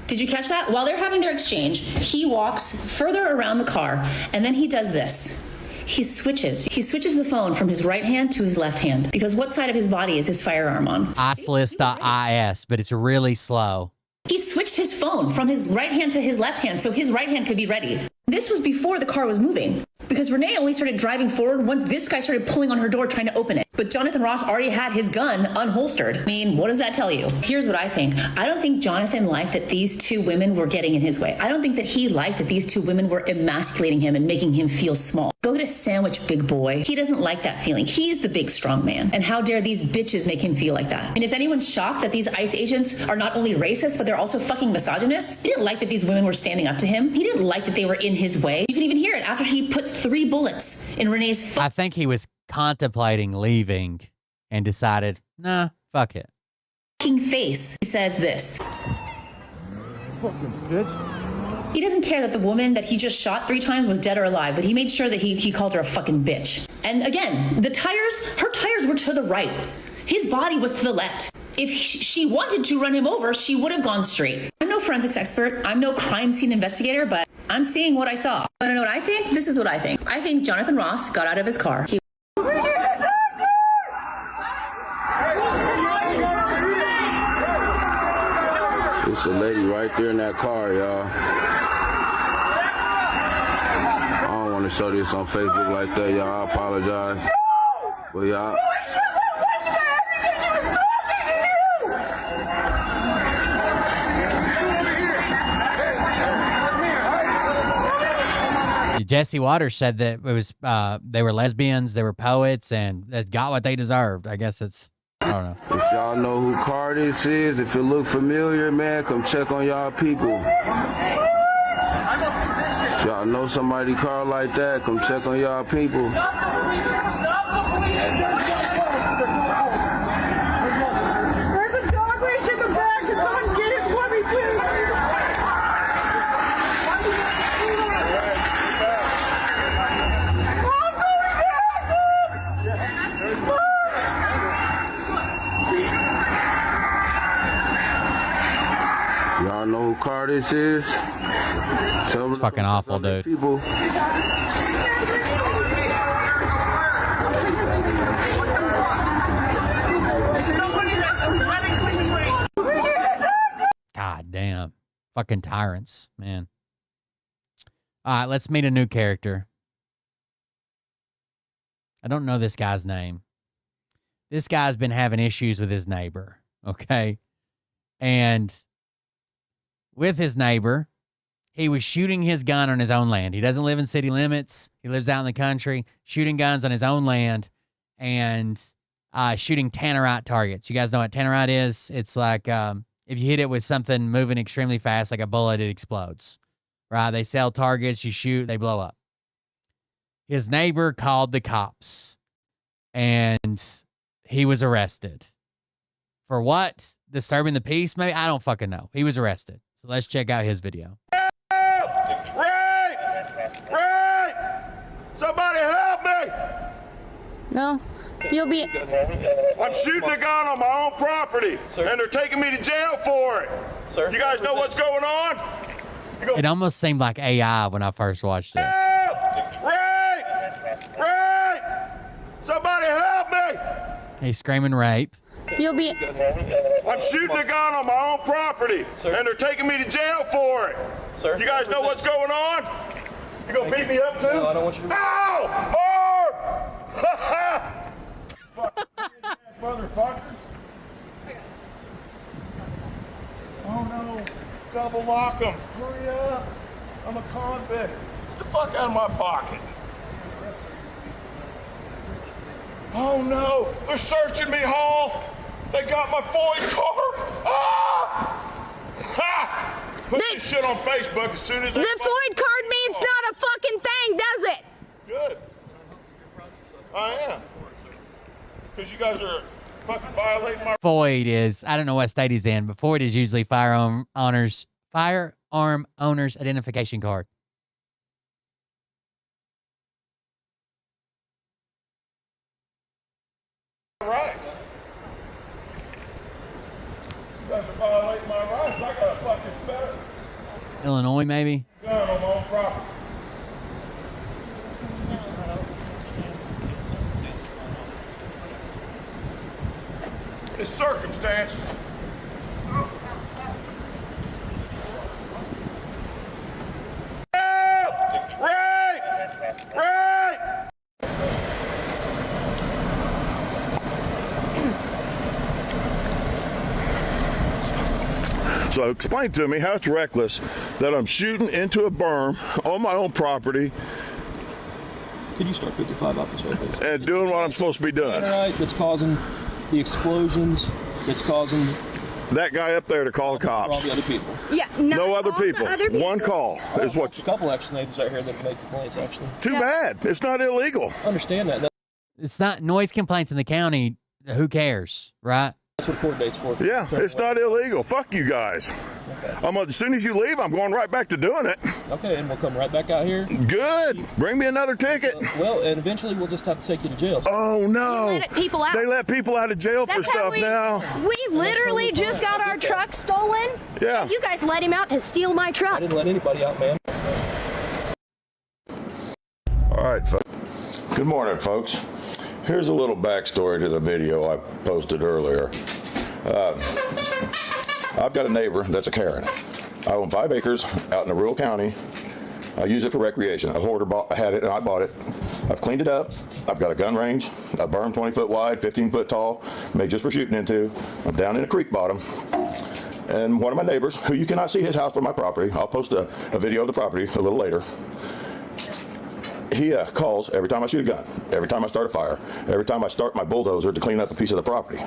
Did you catch that? While they're having their exchange, he walks further around the car, and then he does this. He switches. He switches the phone from his right hand to his left hand, because what side of his body is his firearm on? ICElist.is, but it's really slow. He switched his phone from his right hand to his left hand so his right hand could be ready. This was before the car was moving, because Renee only started driving forward once this guy started pulling on her door trying to open it. But Jonathan Ross already had his gun unholstered. I mean, what does that tell you? Here's what I think. I don't think Jonathan liked that these two women were getting in his way. I don't think that he liked that these two women were emasculating him and making him feel small. Go get a sandwich, big boy. He doesn't like that feeling. He's the big strong man. And how dare these bitches make him feel like that? And is anyone shocked that these ICE agents are not only racist, but they're also fucking misogynists? He didn't like that these women were standing up to him. He didn't like that they were in his way. You can even hear it after he puts 3 bullets in Renee's I think he was contemplating leaving and decided, nah, fuck it. fucking face. He says this. Fucking bitch. He doesn't care that the woman that he just shot 3 times was dead or alive, but he made sure that he called her a fucking bitch. And again, her tires were to the right. His body was to the left. If she wanted to run him over, she would have gone straight. I'm no forensics expert. I'm no crime scene investigator, but I'm seeing what I saw. Want to know what I think? This is what I think. I think Jonathan Ross got out of his car. It's a lady right there in that car, y'all. I don't want to show this on Facebook like that, y'all. I apologize. But y'all. Jesse Waters said that it was they were lesbians, they were poets, and they got what they deserved. I guess it's, I don't know. If y'all know who car this is, if it look familiar, man, come check on y'all people. If y'all know somebody car like that, come check on y'all people. There's a dog leash in the back. Can someone get it for me, please? Y'all know who car this is? It's fucking awful, dude. People. God damn. Fucking tyrants, man. All right, let's meet a new character. I don't know this guy's name. This guy's been having issues with his neighbor, okay? And with his neighbor, he was shooting his gun on his own land. He doesn't live in city limits. He lives out in the country, shooting guns on his own land and shooting tannerite targets. You guys know what tannerite is? It's like if you hit it with something moving extremely fast, like a bullet, it explodes, right? They sell targets, you shoot, they blow up. His neighbor called the cops, and he was arrested. For what? Disturbing the peace, maybe? I don't fucking know. He was arrested. So let's check out his video. Ray! Somebody help me! No, you'll be... I'm shooting a gun on my own property, and they're taking me to jail for it. Sir, you guys know what's going on? It almost seemed like AI when I first watched it. Help! Ray! Somebody help me! He's screaming rape. You'll be... I'm shooting a gun on my own property, and they're taking me to jail for it. Sir, you guys know what's going on? You gonna beat me up too? No, I don't want you to. Ow! Motherfuckers! Oh no! Double lock them! Hurry up! I'm a convict. Get the fuck out of my pocket! Oh no! They're searching me, Hall! They got my Floyd car! Ah! Ha! Put this shit on Facebook as soon as The Floyd card means not a fucking thing, does it? Good. I am. Because you guys are fucking violating my... Floyd is, I don't know what state he's in, but Floyd is usually firearm owner's identification card. Illinois, maybe. Gun on my own property. It's circumstances. Help! Right! So explain to me how it's reckless that I'm shooting into a berm on my own property. Could you start 55 out this way, please? And doing what I'm supposed to be doing. That's causing the explosions. That's causing that guy up there to call the cops. all the other people. Yeah, No other people. One call is what. A couple actual neighbors out here that make complaints. Actually. Too bad. It's not illegal. Understand that. It's not noise complaints in the county. Who cares, right? That's what court date's for. Yeah, it's not illegal. Fuck you guys. Okay. As soon as you leave, I'm going right back to doing it. Okay, and we'll come right back out here. Good. Bring me another ticket. Well, and eventually we'll just have to take you to jail. Oh no! They let people out. They let people out of jail for stuff now. We literally just got our truck stolen. Yeah. You guys let him out to steal my truck. I didn't let anybody out, ma'am. All right, good morning, folks. Here's a little backstory to the video I posted earlier. I've got a neighbor that's a Karen. I own 5 acres out in a rural county. I use it for recreation. A hoarder had it and I bought it. I've cleaned it up. I've got a gun range, a berm 20 foot wide, 15 foot tall, made just for shooting into. I'm down in a creek bottom. And one of my neighbors, who you cannot see his house from my property, I'll post a video of the property a little later. He calls every time I shoot a gun, every time I start a fire, every time I start my bulldozer to clean up a piece of the property.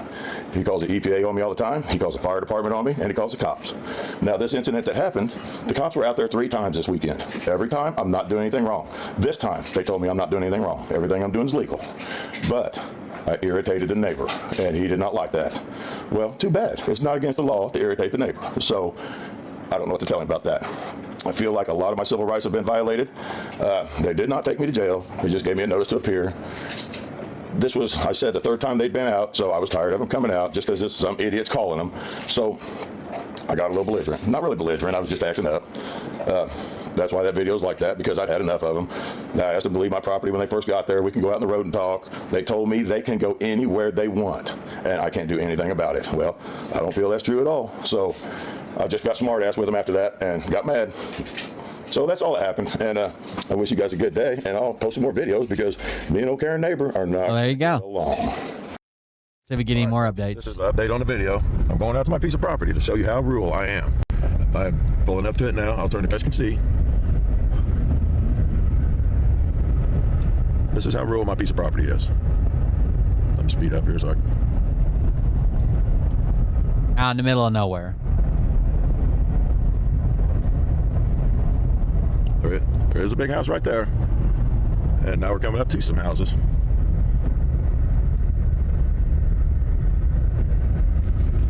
He calls the EPA on me all the time. He calls the fire department on me, and he calls the cops. Now, this incident that happened, the cops were out there 3 times this weekend. Every time, I'm not doing anything wrong. This time, they told me I'm not doing anything wrong. Everything I'm doing is legal. But I irritated the neighbor, and he did not like that. Well, too bad. It's not against the law to irritate the neighbor. So I don't know what to tell him about that. I feel like a lot of my civil rights have been violated. They did not take me to jail. They just gave me a notice to appear. This was, I said, the 3rd time they'd been out, so I was tired of them coming out just because some idiot's calling them. So I got a little belligerent. Not really belligerent, I was just acting up. That's why that video's like that, because I'd had enough of them. I asked them to leave my property when they first got there. We can go out on the road and talk. They told me they can go anywhere they want, and I can't do anything about it. Well, I don't feel that's true at all. So I just got smart ass with them after that and got mad. So that's all that happened, and I wish you guys a good day, and I'll post some more videos because me and old Karen neighbor are not there you go. along. See if we get any more updates. This is an update on the video. I'm going out to my piece of property to show you how rural I am. I'm pulling up to it now. I'll turn it, you guys can see. This is how rural my piece of property is. Let me speed up here so I can... Out in the middle of nowhere. There is a big house right there. And now we're coming up to some houses.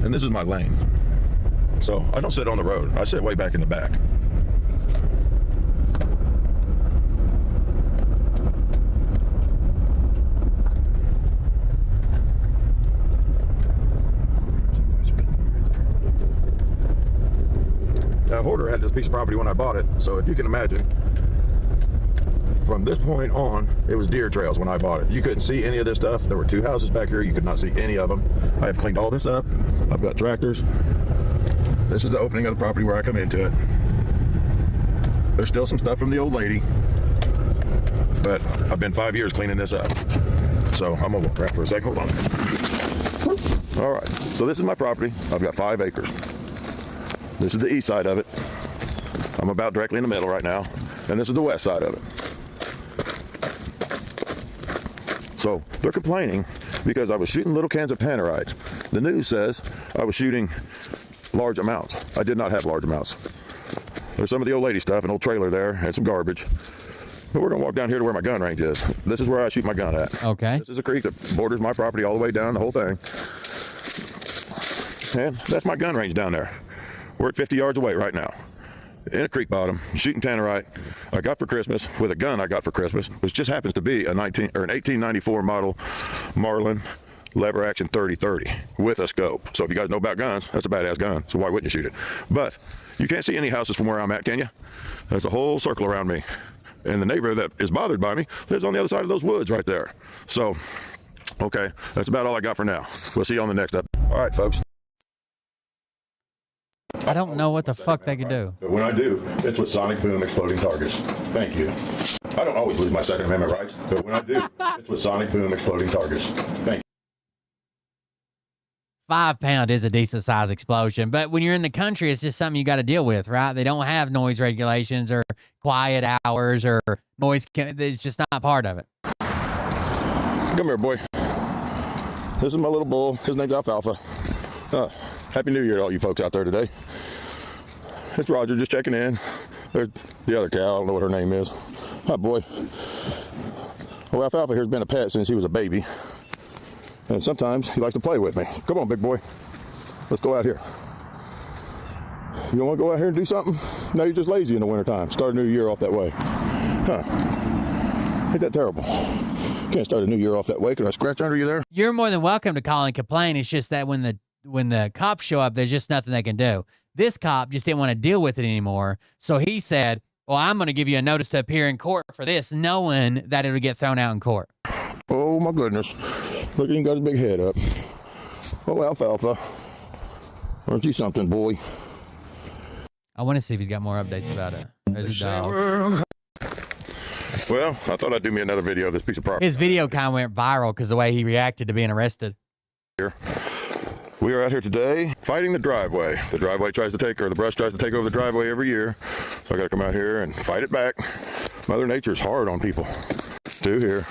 And this is my lane. So I don't sit on the road. I sit way back in the back. Now, Hoarder had this piece of property when I bought it, so if you can imagine, from this point on, it was deer trails when I bought it. You couldn't see any of this stuff. There were 2 houses back here. You could not see any of them. I have cleaned all this up. I've got tractors. This is the opening of the property where I come into it. There's still some stuff from the old lady, but I've been 5 years cleaning this up. So I'm gonna walk around for a second. Hold on. All right, so this is my property. I've got 5 acres. This is the east side of it. I'm about directly in the middle right now. And this is the west side of it. So they're complaining because I was shooting little cans of Tannerite. The news says I was shooting large amounts. I did not have large amounts. There's some of the old lady stuff, an old trailer there, and some garbage. But we're gonna walk down here to where my gun range is. This is where I shoot my gun at. Okay. This is a creek that borders my property all the way down, the whole thing. And that's my gun range down there. We're at 50 yards away right now, in a creek bottom, shooting Tannerite. I got for Christmas with a gun I got for Christmas, which just happens to be an 1894 model Marlin lever action 30-30 with a scope. So if you guys know about guns, that's a badass gun. So why wouldn't you shoot it? But You can't see any houses from where I'm at, can you? There's a whole circle around me. And the neighbor that is bothered by me lives on the other side of those woods right there. So, okay, that's about all I got for now. We'll see you on the next episode. All right, folks. I don't know what the fuck they can do. But when I do, it's with sonic boom exploding targets. Thank you. I don't always lose my Second Amendment rights, but when I do, it's with sonic boom exploding targets. Thank you. 5 pound is a decent size explosion, but when you're in the country, it's just something you got to deal with, right? They don't have noise regulations or quiet hours or noise. It's just not part of it. Come here, boy. This is my little bull. His name's Alfalfa. Happy New Year to all you folks out there today. It's Roger just checking in. There's the other cow. I don't know what her name is. Hi, boy. Well, Alfalfa here's been a pet since he was a baby. And sometimes he likes to play with me. Come on, big boy. Let's go out here. You don't want to go out here and do something? No, you're just lazy in the wintertime. Start a new year off that way. Huh. Ain't that terrible? Can't start a new year off that way. Can I scratch under you there? You're more than welcome to call and complain. It's just that when the cops show up, there's just nothing they can do. This cop just didn't want to deal with it anymore. So he said, well, I'm going to give you a notice to appear in court for this, knowing that it would get thrown out in court. Oh, my goodness. Look, he got his big head up. Oh, Alfalfa. Aren't you something, boy? I want to see if he's got more updates about it. There's a dog. Well, I thought I'd do me another video of this piece of property. His video kind of went viral because the way he reacted to being arrested. Here. We are out here today fighting the driveway. The driveway tries to take, or the brush tries to take over the driveway every year. So I got to come out here and fight it back. Mother Nature's hard on people. Two here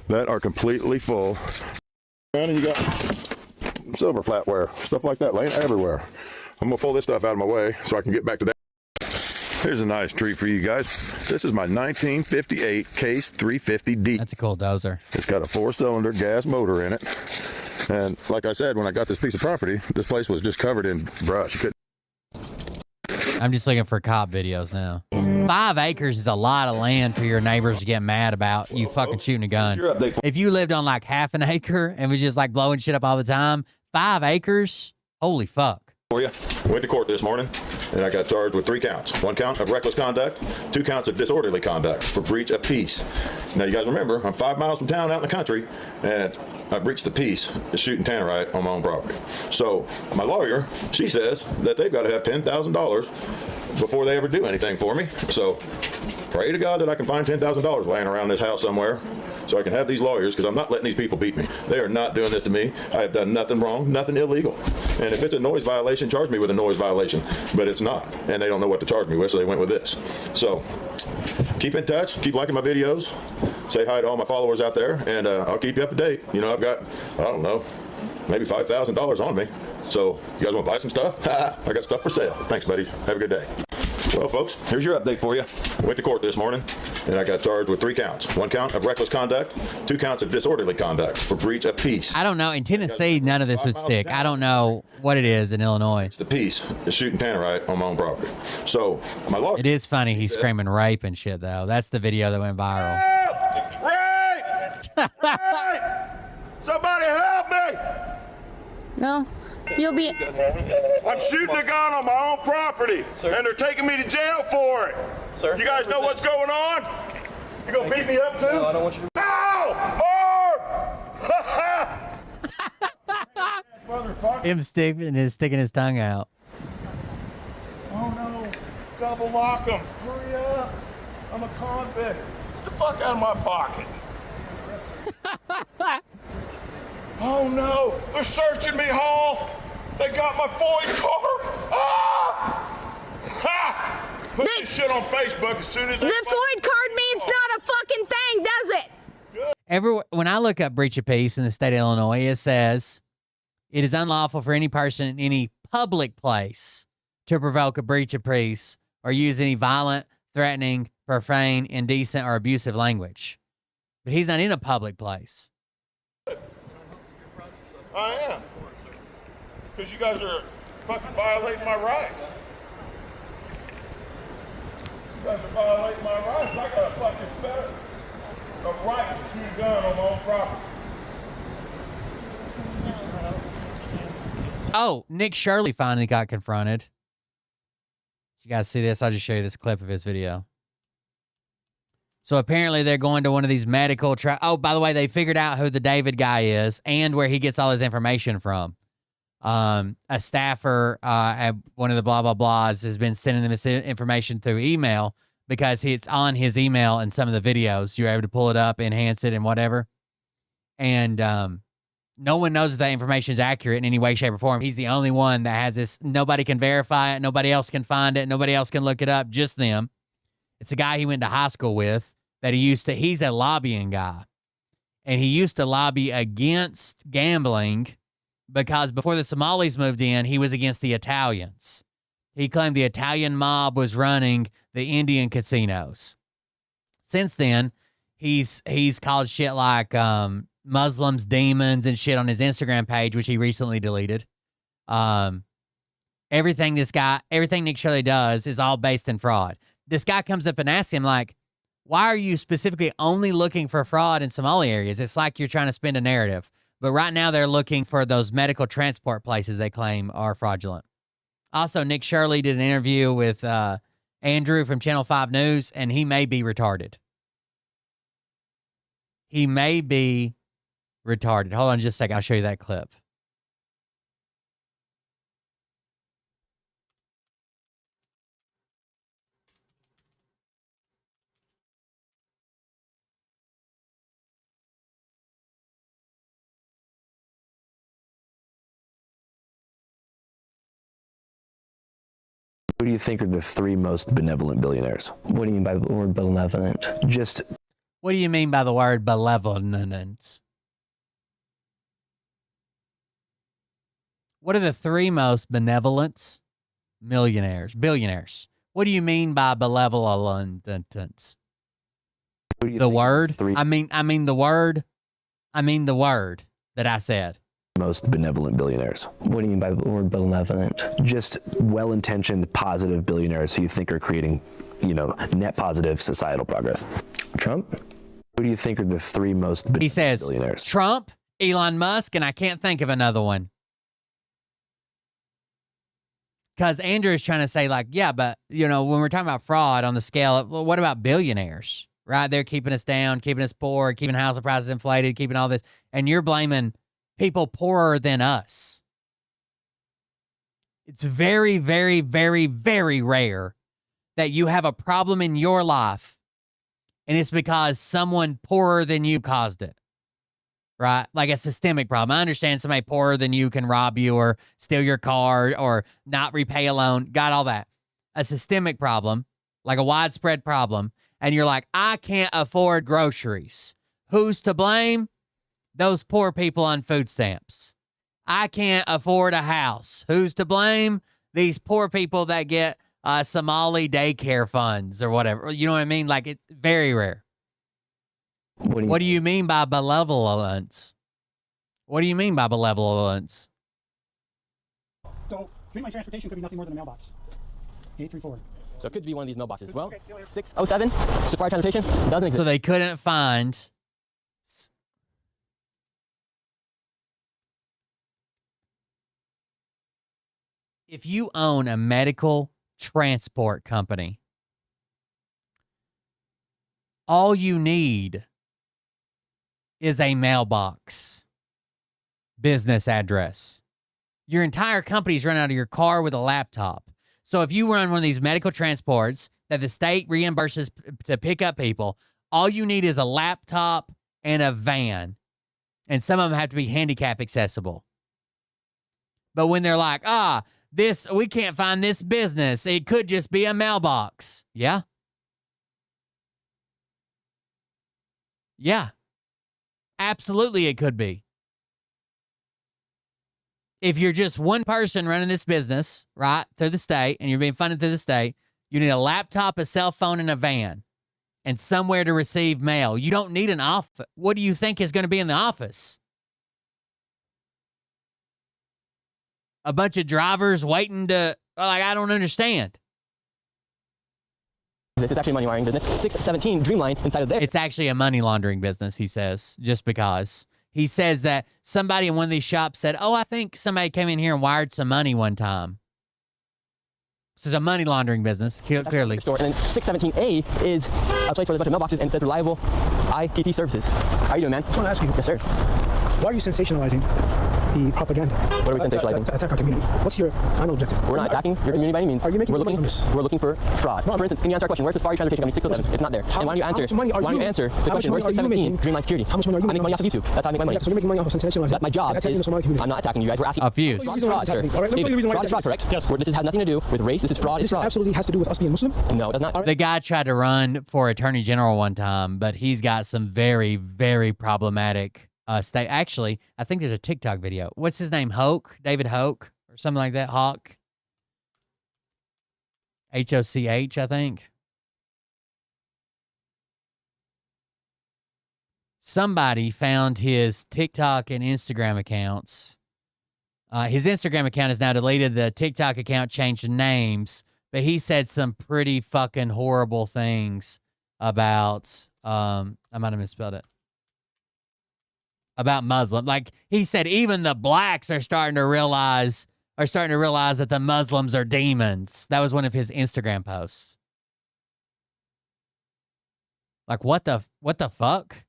that are completely full. And you got silver flatware, stuff like that laying everywhere. I'm gonna pull this stuff out of my way so I can get back to that. Here's a nice treat for you guys. This is my 1958 Case 350D. That's a cool dozer. It's got a 4-cylinder gas motor in it. And like I said, when I got this piece of property, this place was just covered in brush. You I'm just looking for cop videos now. 5 acres is a lot of land for your neighbors to get mad about you fucking shooting a gun. If you lived on like half an acre and was just like blowing shit up all the time, 5 acres, holy fuck. For you. Went to court this morning and I got charged with 3 counts. 1 count of reckless conduct, 2 counts of disorderly conduct for breach of peace. Now you guys remember, I'm 5 miles from town out in the country and I breached the peace shooting tannerite on my own property. So my lawyer, she says that they've got to have $10,000 before they ever do anything for me. So pray to God that I can find $10,000 laying around this house somewhere so I can have these lawyers, because I'm not letting these people beat me. They are not doing this to me. I have done nothing wrong, nothing illegal. And if it's a noise violation, charge me with a noise violation. But it's not. And they don't know what to charge me with, so they went with this. So keep in touch. Keep liking my videos. Say hi to all my followers out there, and I'll keep you up to date. You know, I've got, I don't know, maybe $5,000 on me. So you guys want to buy some stuff? I got stuff for sale. Thanks, buddies. Have a good day. Well, folks, here's your update for you. Went to court this morning, and I got charged with 3 counts. 1 count of reckless conduct, 2 counts of disorderly conduct for breach of peace. I don't know. In Tennessee, none of this would stick. I don't know what it is in Illinois. It's the peace is shooting tannerite on my own property. So my lawyer. It is funny. He's screaming rape and shit, though. That's the video that went viral. Rape! Rape! Somebody help me! No. You'll be. I'm shooting a gun on my own property, and they're taking me to jail for it. Sir, you guys know what's going on? You gonna beat me up too? No, I don't want you to. No! Him sticking his tongue out. Oh no! Double lock him! Hurry up! I'm a convict. Get the fuck out of my pocket! Oh no! They're searching me, Hall! They got my Ford car! Ah! Ha! Put this shit on Facebook as soon as The Ford card means not a fucking thing, does it? When I look up breach of peace in the state of Illinois, it says it is unlawful for any person in any public place to provoke a breach of peace or use any violent, threatening, profane, indecent, or abusive language. But he's not in a public place. I am. Because you guys are fucking violating my rights. You guys are violating my rights. I got a right to shoot a gun on my own property. Oh, Nick Shirley finally got confronted. You guys see this? I'll just show you this clip of his video. So apparently they're going to one of these medical oh, by the way, they figured out who the David guy is and where he gets all his information from. A staffer at one of the blah, blah, blahs has been sending them this information through email because it's on his email and some of the videos. You're able to pull it up, enhance it, and whatever. And no one knows if that information is accurate in any way, shape, or form. He's the only one that has this. Nobody can verify it. Nobody else can find it. Nobody else can look it up. Just them. It's a guy he went to high school with that he's a lobbying guy. And he used to lobby against gambling because before the Somalis moved in, he was against the Italians. He claimed the Italian mob was running the Indian casinos. Since then, he's called shit like Muslims, demons, and shit on his Instagram page, which he recently deleted. Everything Nick Shirley does is all based in fraud. This guy comes up and asks him, like, why are you specifically only looking for fraud in Somali areas? It's like you're trying to spin a narrative. But right now they're looking for those medical transport places they claim are fraudulent. Also, Nick Shirley did an interview with Andrew from Channel 5 News, and he may be retarded. He may be retarded. Hold on just a second. I'll show you that clip. Who do you think are the three most benevolent billionaires? What do you mean by the word benevolent? Just. What do you mean by the word benevolence? What are the three most benevolent billionaires? What do you mean by benevolence? The word? I mean the word that I said. Most benevolent billionaires. What do you mean by the word benevolent? Just well-intentioned, positive billionaires who you think are creating, net positive societal progress. Trump? Who do you think are the three most benevolent billionaires? He says Trump, Elon Musk, and I can't think of another one. Because Andrew is trying to say, like, yeah, but, when we're talking about fraud on the scale, well, what about billionaires? Right? They're keeping us down, keeping us poor, keeping housing prices inflated, keeping all this. And you're blaming people poorer than us. It's very, very, very, very rare that you have a problem in your life and it's because someone poorer than you caused it. Right? Like a systemic problem. I understand somebody poorer than you can rob you or steal your car or not repay a loan. Got all that. A systemic problem, like a widespread problem, and you're like, I can't afford groceries. Who's to blame? Those poor people on food stamps. I can't afford a house. Who's to blame? These poor people that get Somali daycare funds or whatever. You know what I mean? Like, it's very rare. What do you mean by benevolence? What do you mean by benevolence? So, Streamline Transportation could be nothing more than a mailbox. 834. So it could be one of these mailboxes. Well, 607, Safari Transportation doesn't exist. So they couldn't find... If you own a medical transport company, all you need is a mailbox business address. Your entire company's run out of your car with a laptop. So if you run one of these medical transports that the state reimburses to pick up people, all you need is a laptop and a van. And some of them have to be handicap accessible. But when they're like, we can't find this business, it could just be a mailbox. Yeah. Yeah. Absolutely, it could be. If you're just one person running this business, right, through the state, and you're being funded through the state, you need a laptop, a cell phone, and a van, and somewhere to receive mail. You don't need an office. What do you think is going to be in the office? A bunch of drivers waiting to, I don't understand. It's actually a money laundering business. 617 Dreamline inside of there. It's actually a money laundering business, he says, just because. He says that somebody in one of these shops said, I think somebody came in here and wired some money one time. This is a money laundering business, clearly. Store. And then 617A is a place where there's a bunch of mailboxes and it says reliable ITT services. How are you doing, man? I just want to ask you. Yes, sir. Why are you sensationalizing the propaganda? What are we sensationalizing? To attack our community. What's your final objective? We're not attacking your community by any means. Are you making money from this? We're looking for fraud. For instance, can you answer our question? Where's the Safari Transportation Company 607? It's not there. And why don't you answer? Why don't you answer the question? Where's 617 Dreamline Security? How much money are you making? I make money off of YouTube. That's how I make my money. So you're making money off of sensationalizing. That's my job. Attacking the Somali community. I'm not attacking you guys. We're asking. A few. Fraud, sir. All right, let me tell you the reason why. Fraud is fraud, correct? Yes. This has nothing to do with race. This is fraud. It's fraud. This absolutely has to do with us being Muslim. No, it does not. The guy tried to run for attorney general one time, but he's got some very, very problematic state. Actually, I think there's a TikTok video. What's his name? Hoke? David Hoke? Or something like that? Hawk? H-O-C-H, I think. Somebody found his TikTok and Instagram accounts. His Instagram account is now deleted. The TikTok account changed names, but he said some pretty fucking horrible things about, I might have misspelled it, about Muslim. Like he said, even the blacks are starting to realize that the Muslims are demons. That was one of his Instagram posts. Like what the fuck?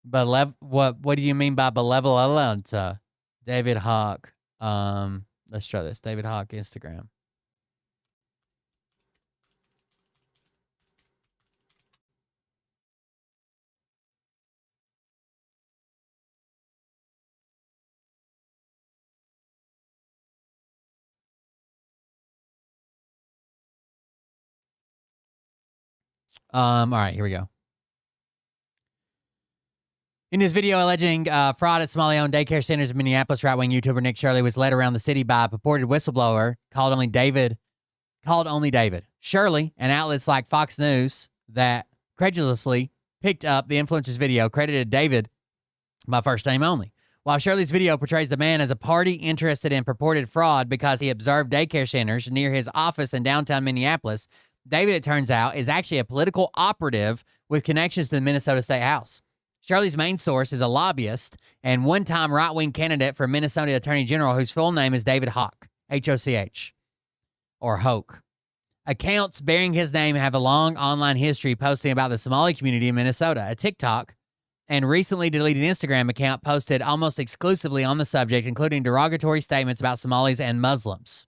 But what do you mean by benevolent? David Hawk. Let's try this. David Hawk Instagram. All right, here we go. In his video alleging fraud at Somali-owned daycare centers in Minneapolis, right-wing YouTuber Nick Shirley was led around the city by a purported whistleblower called Only David. Shirley and outlets like Fox News that credulously picked up the influencer's video credited David by first name only. While Shirley's video portrays the man as a party interested in purported fraud because he observed daycare centers near his office in downtown Minneapolis, David, it turns out, is actually a political operative with connections to the Minnesota State House. Shirley's main source is a lobbyist and one-time right-wing candidate for Minnesota Attorney General whose full name is David Hawk, H-O-C-H, or Hoke. Accounts bearing his name have a long online history posting about the Somali community in Minnesota. A TikTok and recently deleted Instagram account posted almost exclusively on the subject, including derogatory statements about Somalis and Muslims.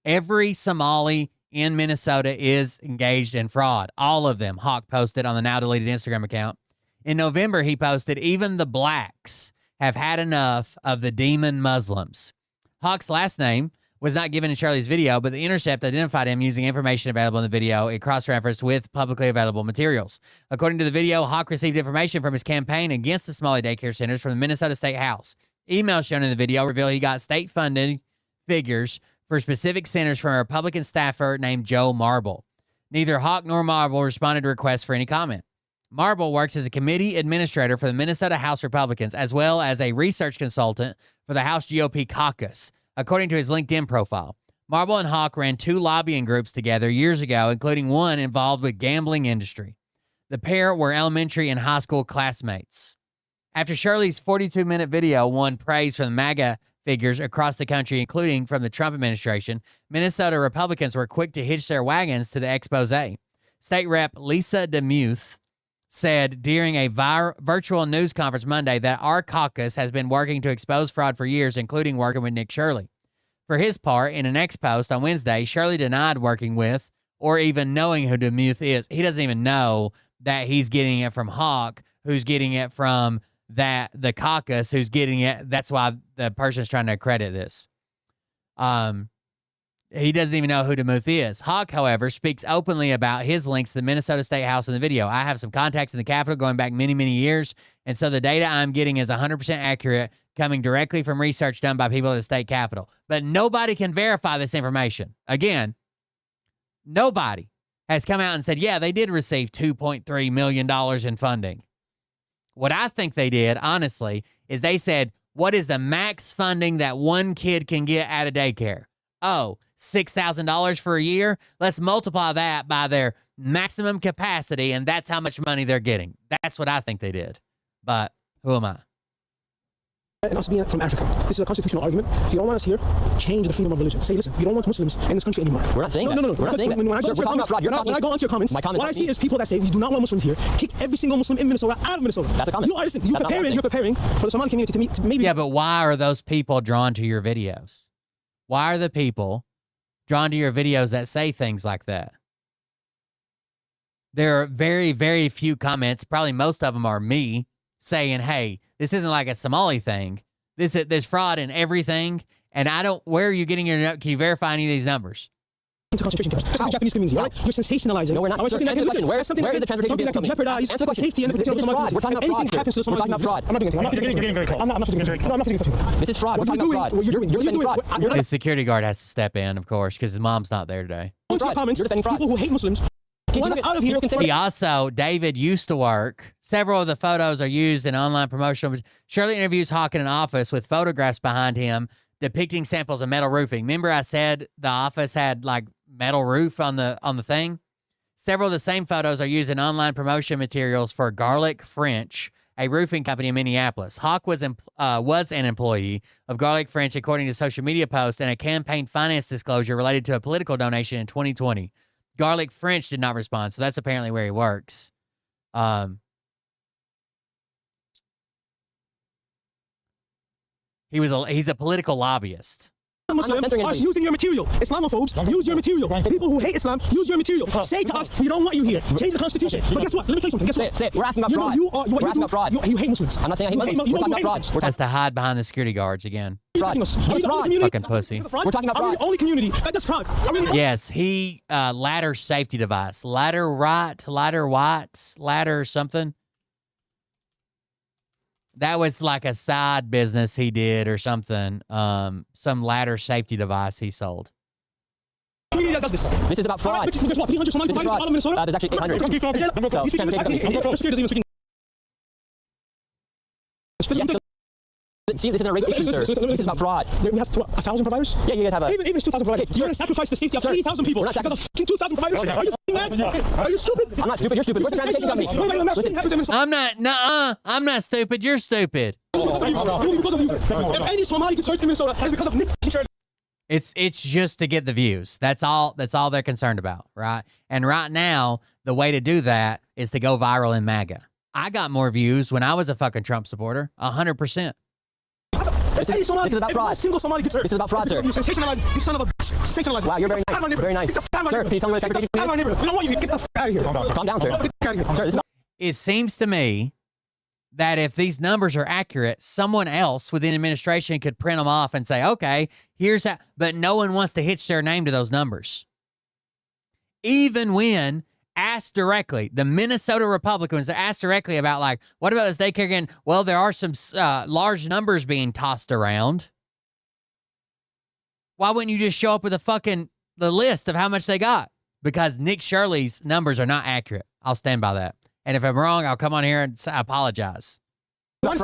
Every Somali in Minnesota is engaged in fraud. All of them, Hawk posted on the now deleted Instagram account. In November, he posted, even the blacks have had enough of the demon Muslims. Hawk's last name was not given in Shirley's video, but The Intercept identified him using information available in the video. It cross-referenced with publicly available materials. According to the video, Hawk received information from his campaign against the Somali daycare centers from the Minnesota State House. Emails shown in the video reveal he got state funding figures for specific centers from a Republican staffer named Joe Marble. Neither Hawk nor Marble responded to requests for any comment. Marble works as a committee administrator for the Minnesota House Republicans, as well as a research consultant for the House GOP caucus, according to his LinkedIn profile. Marble and Hawk ran 2 lobbying groups together years ago, including one involved with gambling industry. The pair were elementary and high school classmates. After Shirley's 42-minute video won praise from the MAGA figures across the country, including from the Trump administration, Minnesota Republicans were quick to hitch their wagons to the expose. State Rep Lisa DeMuth said during a virtual news conference Monday that our caucus has been working to expose fraud for years, including working with Nick Shirley. For his part, in an X post on Wednesday, Shirley denied working with or even knowing who DeMuth is. He doesn't even know that he's getting it from Hawk, who's getting it from the caucus, who's getting it. That's why the person's trying to credit this. He doesn't even know who DeMuth is. Hawk, however, speaks openly about his links to the Minnesota State House in the video. I have some contacts in the Capitol going back many, many years, and so the data I'm getting is 100% accurate, coming directly from research done by people at the state Capitol. But nobody can verify this information. Again, nobody has come out and said, yeah, they did receive $2.3 million in funding. What I think they did, honestly, is they said, what is the max funding that one kid can get at a daycare? Oh, $6,000 for a year? Let's multiply that by their maximum capacity, and that's how much money they're getting. That's what I think they did. But who am I? And us being from Africa, this is a constitutional argument. If you don't want us here, change the freedom of religion. Say, listen, you don't want Muslims in this country anymore. We're not saying that. No. We're not saying that. When I go Sir, we're talking about fraud. when I go onto your comments, what I see is people that say we do not want Muslims here. Kick every single Muslim in Minnesota out of Minnesota. That's a comment. You're preparing for the Somali community to maybe. Yeah, but why are those people drawn to your videos? Why are the people drawn to your videos that say things like that? There are very, very few comments. Probably most of them are me saying, hey, this isn't like a Somali thing. There's fraud in everything. And where are you getting can you verify any of these numbers? Into concentration camps. Just like the Japanese community, all right? You're sensationalizing. No, we're not. Where is the transportation that can jeopardize the safety and the protection of the Somali. We're talking about fraud. We're talking about fraud. I'm not doing anything. You're getting very cold. I'm not touching. This is fraud. We're talking about fraud. You're defending fraud. His security guard has to step in, of course, because his mom's not there today. You're defending fraud. People who hate Muslims. Out of here. He also, David used to work. Several of the photos are used in online promotional. Shirley interviews Hawk in an office with photographs behind him depicting samples of metal roofing. Remember I said the office had like metal roof on the thing? Several of the same photos are used in online promotion materials for Garlic French, a roofing company in Minneapolis. Hawk was an employee of Garlic French, according to social media posts and a campaign finance disclosure related to a political donation in 2020. Garlic French did not respond, so that's apparently where he works. He's a political lobbyist. Muslim are using your material. Islamophobes use your material. People who hate Islam use your material. Say to us, we don't want you here. Change the Constitution. But guess what? Let me say something. Guess what? Say it. We're asking about fraud. We're asking about fraud. You hate Muslims. I'm not saying I hate Muslims. We're talking about fraud. Has to hide behind the security guards again. Fraud. Fucking pussy. We're talking about fraud. Are we the only community that does fraud? Yes, he ladder safety device. Ladder something. That was like a side business he did or something. Some ladder safety device he sold. This is about fraud. There's what, 300 Somali providers out of Minnesota? There's actually 800. So, see, this is a race issue, sir. This is about fraud. We have 1,000 providers? Yeah, you guys have a... Even it's 2,000 providers. You're going to sacrifice the safety of 80,000 people because of 2,000 providers? Are you f***ing mad? Are you stupid? I'm not stupid. You're stupid. Where's the transportation company? I'm not stupid. You're stupid. If any Somali gets hurt in Minnesota, it's because of Nick. It's just to get the views. That's all they're concerned about, right? And right now, the way to do that is to go viral in MAGA. I got more views when I was a fucking Trump supporter, 100%. This is about fraud. Single Somali gets hurt. This is about fraud, sir. You sensationalize. You son of a bitch. Sensationalize. Wow, you're very nice. Very nice. Sir, can you tell me where the transportation is? We don't want you. Get the f*** out of here. Calm down, sir. Get out of here. Sir, this is it seems to me that if these numbers are accurate, someone else within administration could print them off and say, okay, here's how, but no one wants to hitch their name to those numbers. Even when asked directly, the Minnesota Republicans are asked directly about, like, what about this daycare again? Well, there are some large numbers being tossed around. Why wouldn't you just show up with the list of how much they got? Because Nick Shirley's numbers are not accurate. I'll stand by that. And if I'm wrong, I'll come on here and apologize. You want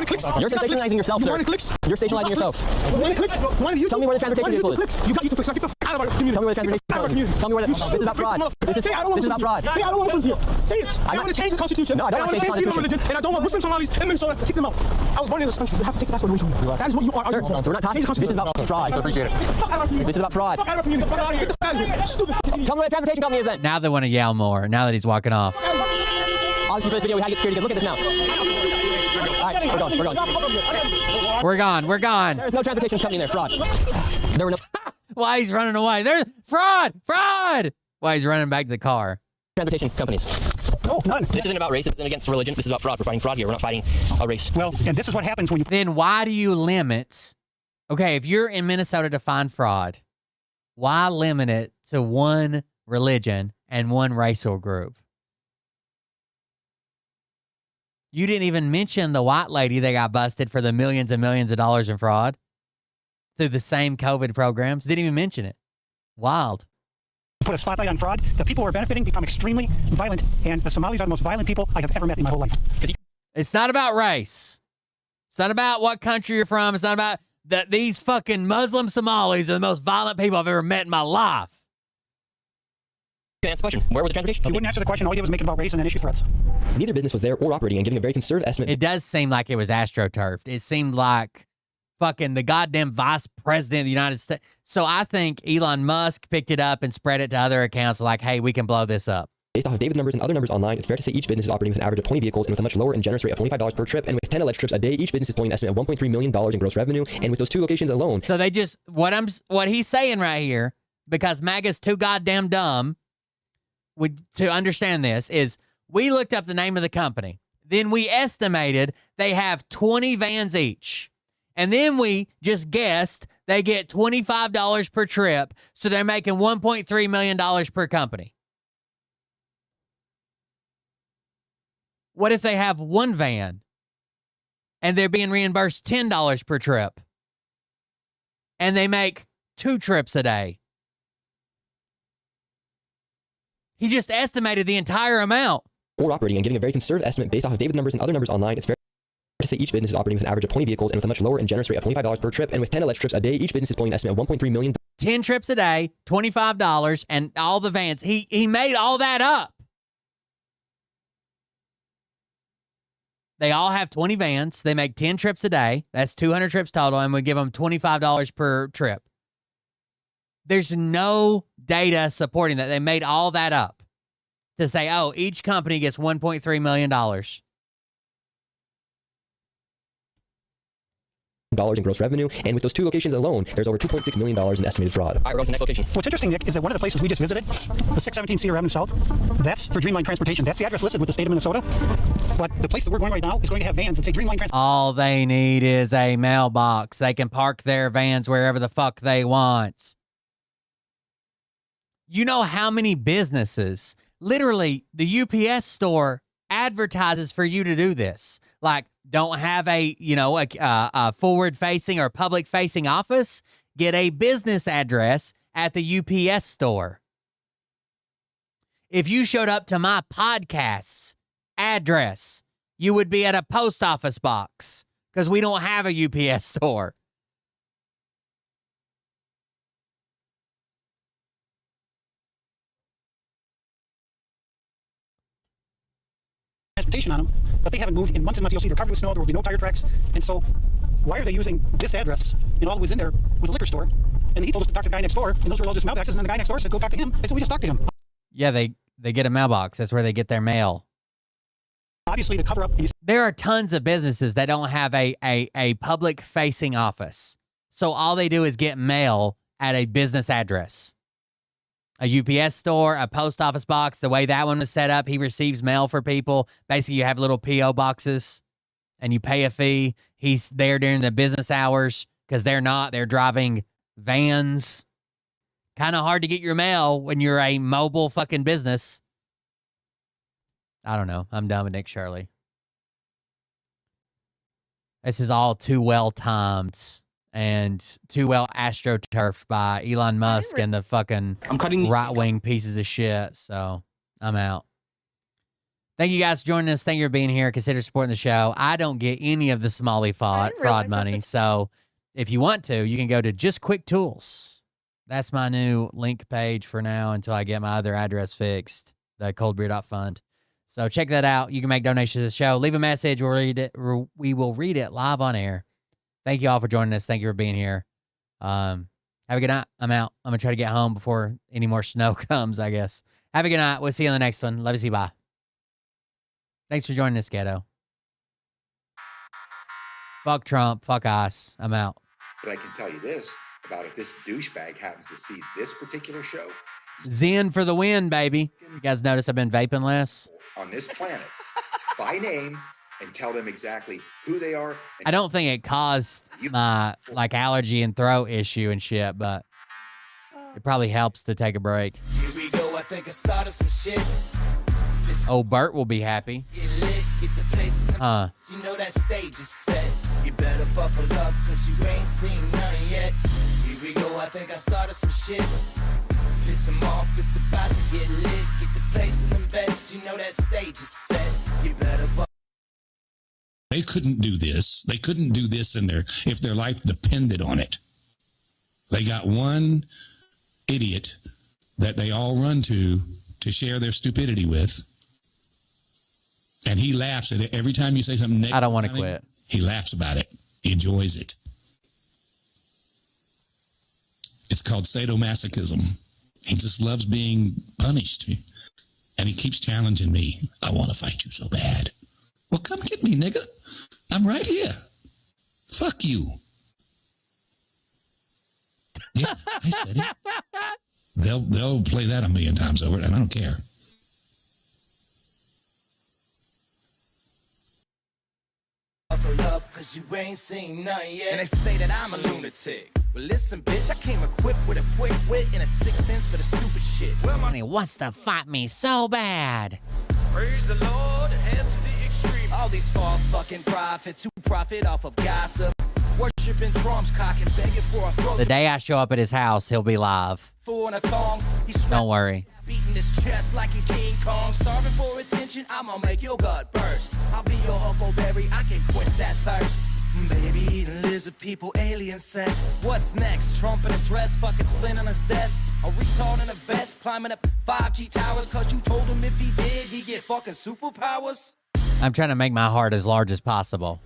clicks? You're sensationalizing yourself, sir. You want clicks? You're sensationalizing yourself. You want clicks? Tell me where the transportation vehicle is. You got YouTube clicks. Now get the f*** out of our community. Tell me where the transportation vehicle is. Tell me where this is about fraud. This is about fraud. Say I don't want Muslims here. Say it. I want to change the Constitution. No, I don't want to change the Constitution. And I don't want Muslim Somalis in Minnesota. Kick them out. I was born in this country. You have to take the passport away from me. That is what you are arguing for. We're not talking. This is about fraud. I appreciate it. This is about fraud. Fuck out of our community. Fuck out of here. Get the f*** out of here. Stupid. Tell me where the transportation company is then. Now they want to yell more. Now that he's walking off. Obviously, for this video, we had to get security. Look at this now. All right, we're gone. We're gone. There's no transportation company in there. Fraud. There were no. Why he's running away? There's fraud. Why he's running back to the car? Transportation companies. No, none. This isn't about race. This isn't against religion. This is about fraud. We're fighting fraud here. We're not fighting a race. Well, and this is what happens when you. Then why do you limit? Okay, if you're in Minnesota to find fraud, why limit it to one religion and one racial group? You didn't even mention the white lady that got busted for the millions and millions of dollars in fraud through the same COVID programs. Didn't even mention it. Wild. Put a spotlight on fraud. The people who are benefiting become extremely violent, and the Somalis are the most violent people I have ever met in my whole life. It's not about race. It's not about what country you're from. It's not about that these fucking Muslim Somalis are the most violent people I've ever met in my life. Answer the question. Where was the transportation? He wouldn't answer the question. All he did was make it about race and then issue threats. Neither business was there or operating and giving a very conservative estimate. It does seem like it was astroturfed. It seemed like fucking the goddamn vice president of the United States. So I think Elon Musk picked it up and spread it to other accounts like, hey, we can blow this up. Based off of David's numbers and other numbers online, it's fair to say each business is operating with an average of 20 vehicles and with a much lower and generous rate of $25 per trip. And with 10 alleged trips a day, each business is pulling an estimate of $1.3 million in gross revenue. And with those 2 locations alone. So they just, what he's saying right here, because MAGA's too goddamn dumb to understand this, is we looked up the name of the company. Then we estimated they have 20 vans each. And then we just guessed they get $25 per trip. So they're making $1.3 million per company. What if they have 1 van and they're being reimbursed $10 per trip and they make 2 trips a day? He just estimated the entire amount. Or operating and giving a very conservative estimate based off of David's numbers and other numbers online, it's fair to say each business is operating with an average of 20 vehicles and with a much lower and generous rate of $25 per trip. And with 10 alleged trips a day, each business is pulling an estimate of $1.3 million. 10 trips a day, $25, and all the vans. He made all that up. They all have 20 vans. They make 10 trips a day. That's 200 trips total, and we give them $25 per trip. There's no data supporting that. They made all that up to say, oh, each company gets $1.3 million. In gross revenue, and with those 2 locations alone, there's over $2.6 million in estimated fraud. All right, we're on to the next location. What's interesting, Nick, is that one of the places we just visited, the 617 Cedar Avenue South, that's for Dreamline Transportation. That's the address listed with the state of Minnesota. But the place that we're going right now is going to have vans that say Dreamline Transportation. All they need is a mailbox. They can park their vans wherever the fuck they want. You know how many businesses, literally the UPS store advertises for you to do this. Like, don't have a forward-facing or public-facing office? Get a business address at the UPS store. If you showed up to my podcast's address, you would be at a post office box because we don't have a UPS store. Transportation on them, but they haven't moved in months and months. You'll see they're covered with snow. There will be no tire tracks. And so why are they using this address? And all that was in there was a liquor store. And he told us to talk to the guy next door, and those were all just mailboxes. And then the guy next door said, go talk to him. And so we just talked to him. Yeah, they get a mailbox. That's where they get their mail. Obviously, the cover up. There are tons of businesses that don't have a public-facing office. So all they do is get mail at a business address. A UPS store, a post office box, the way that one was set up, he receives mail for people. Basically, you have little P.O. boxes, and you pay a fee. He's there during the business hours because they're not. They're driving vans. Kind of hard to get your mail when you're a mobile fucking business. I don't know. I'm done with Nick Shirley. This is all too well timed and too well astroturfed by Elon Musk and the fucking right-wing pieces of shit. So I'm out. Thank you guys for joining us. Thank you for being here. Consider supporting the show. I don't get any of the Smalley fraud money. So if you want to, you can go to Just Quick Tools. That's my new link page for now until I get my other address fixed, the coldbeer.fund. So check that out. You can make donations to the show. Leave a message. We will read it live on air. Thank you all for joining us. Thank you for being here. Have a good night. I'm out. I'm going to try to get home before any more snow comes, I guess. Have a good night. We'll see you on the next one. Love you. See you. Bye. Thanks for joining us, Ghetto. Fuck Trump. Fuck us. I'm out. But I can tell you this about if this douchebag happens to see this particular show. Zen for the win, baby. You guys notice I've been vaping less? On this planet, by name, and tell them exactly who they are. I don't think it caused my allergy and throat issue and shit, but it probably helps to take a break. Here we go. I think I started some shit. Oh, Bert will be happy. Huh. You know that stage is set. You better buckle up because you ain't seen none yet. Here we go. I think I started some shit. Piss them off. It's about to get lit. Get the place in the beds. You know that stage is set. You better buckle. They couldn't do this. They couldn't do this if their life depended on it. They got one idiot that they all run to to share their stupidity with. And he laughs at it every time you say something negative. I don't want to quit. He laughs about it. He enjoys it. It's called sadomasochism. He just loves being punished. And he keeps challenging me. I want to fight you so bad. Well, come get me, nigga. I'm right here. Fuck you. Yeah, I said it. They'll play that 1,000,000 times over, and I don't care. Up, cause you ain't seen none yet. And they say that I'm a lunatic. Well, listen, bitch, I came equipped with a quick wit and a 6th sense for the stupid shit. And he wants to fight me so bad. Praise the Lord, head to the extreme. All these false fucking prophets who profit off of gossip. Worshipping drums, cocking, begging for a throat. The day I show up at his house, he'll be live. Fool in a thong. Don't worry. Beating his chest like he's King Kong. Starving for attention, I'm gonna make your gut burst. I'll be your huckleberry, I can quench that thirst. Baby eating lizard people, alien sex. What's next? Trump in a dress, fucking Flynn on his desk. A retard in a vest, climbing up 5G towers. Cause you told him if he did, he'd get fucking superpowers. I'm trying to make my heart as large as possible.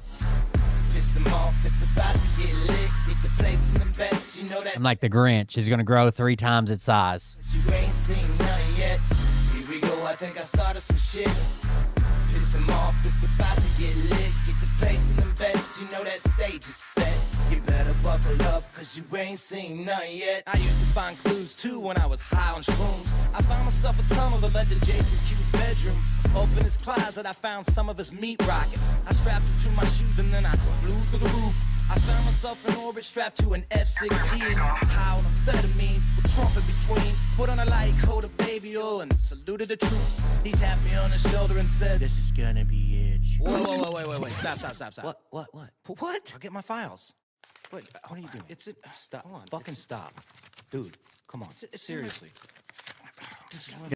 Piss him off, it's about to get lit. Get the place in the best, you know that. I'm like the Grinch. He's going to grow 3 times its size. You ain't seen none yet. Here we go, I think I started some shit. Piss him off, it's about to get lit. Get the place in the best, you know that stage is set. You better buckle up, cause you ain't seen none yet. I used to find clues too when I was high on shrooms. I found myself a tunnel that led to Jason Q's bedroom. Open his closet, I found some of his meat rockets. I strapped it to my shoes and then I flew through the roof. I found myself in orbit strapped to an F-16. High on amphetamine with Trump in between. Put on a light coat of baby oil and saluted the troops. He tapped me on the shoulder and said, "This is gonna be it." Whoa, wait. Stop. What? What? I'll get my files. What are you doing? It's it. Stop. Fucking stop. Dude, come on. Seriously.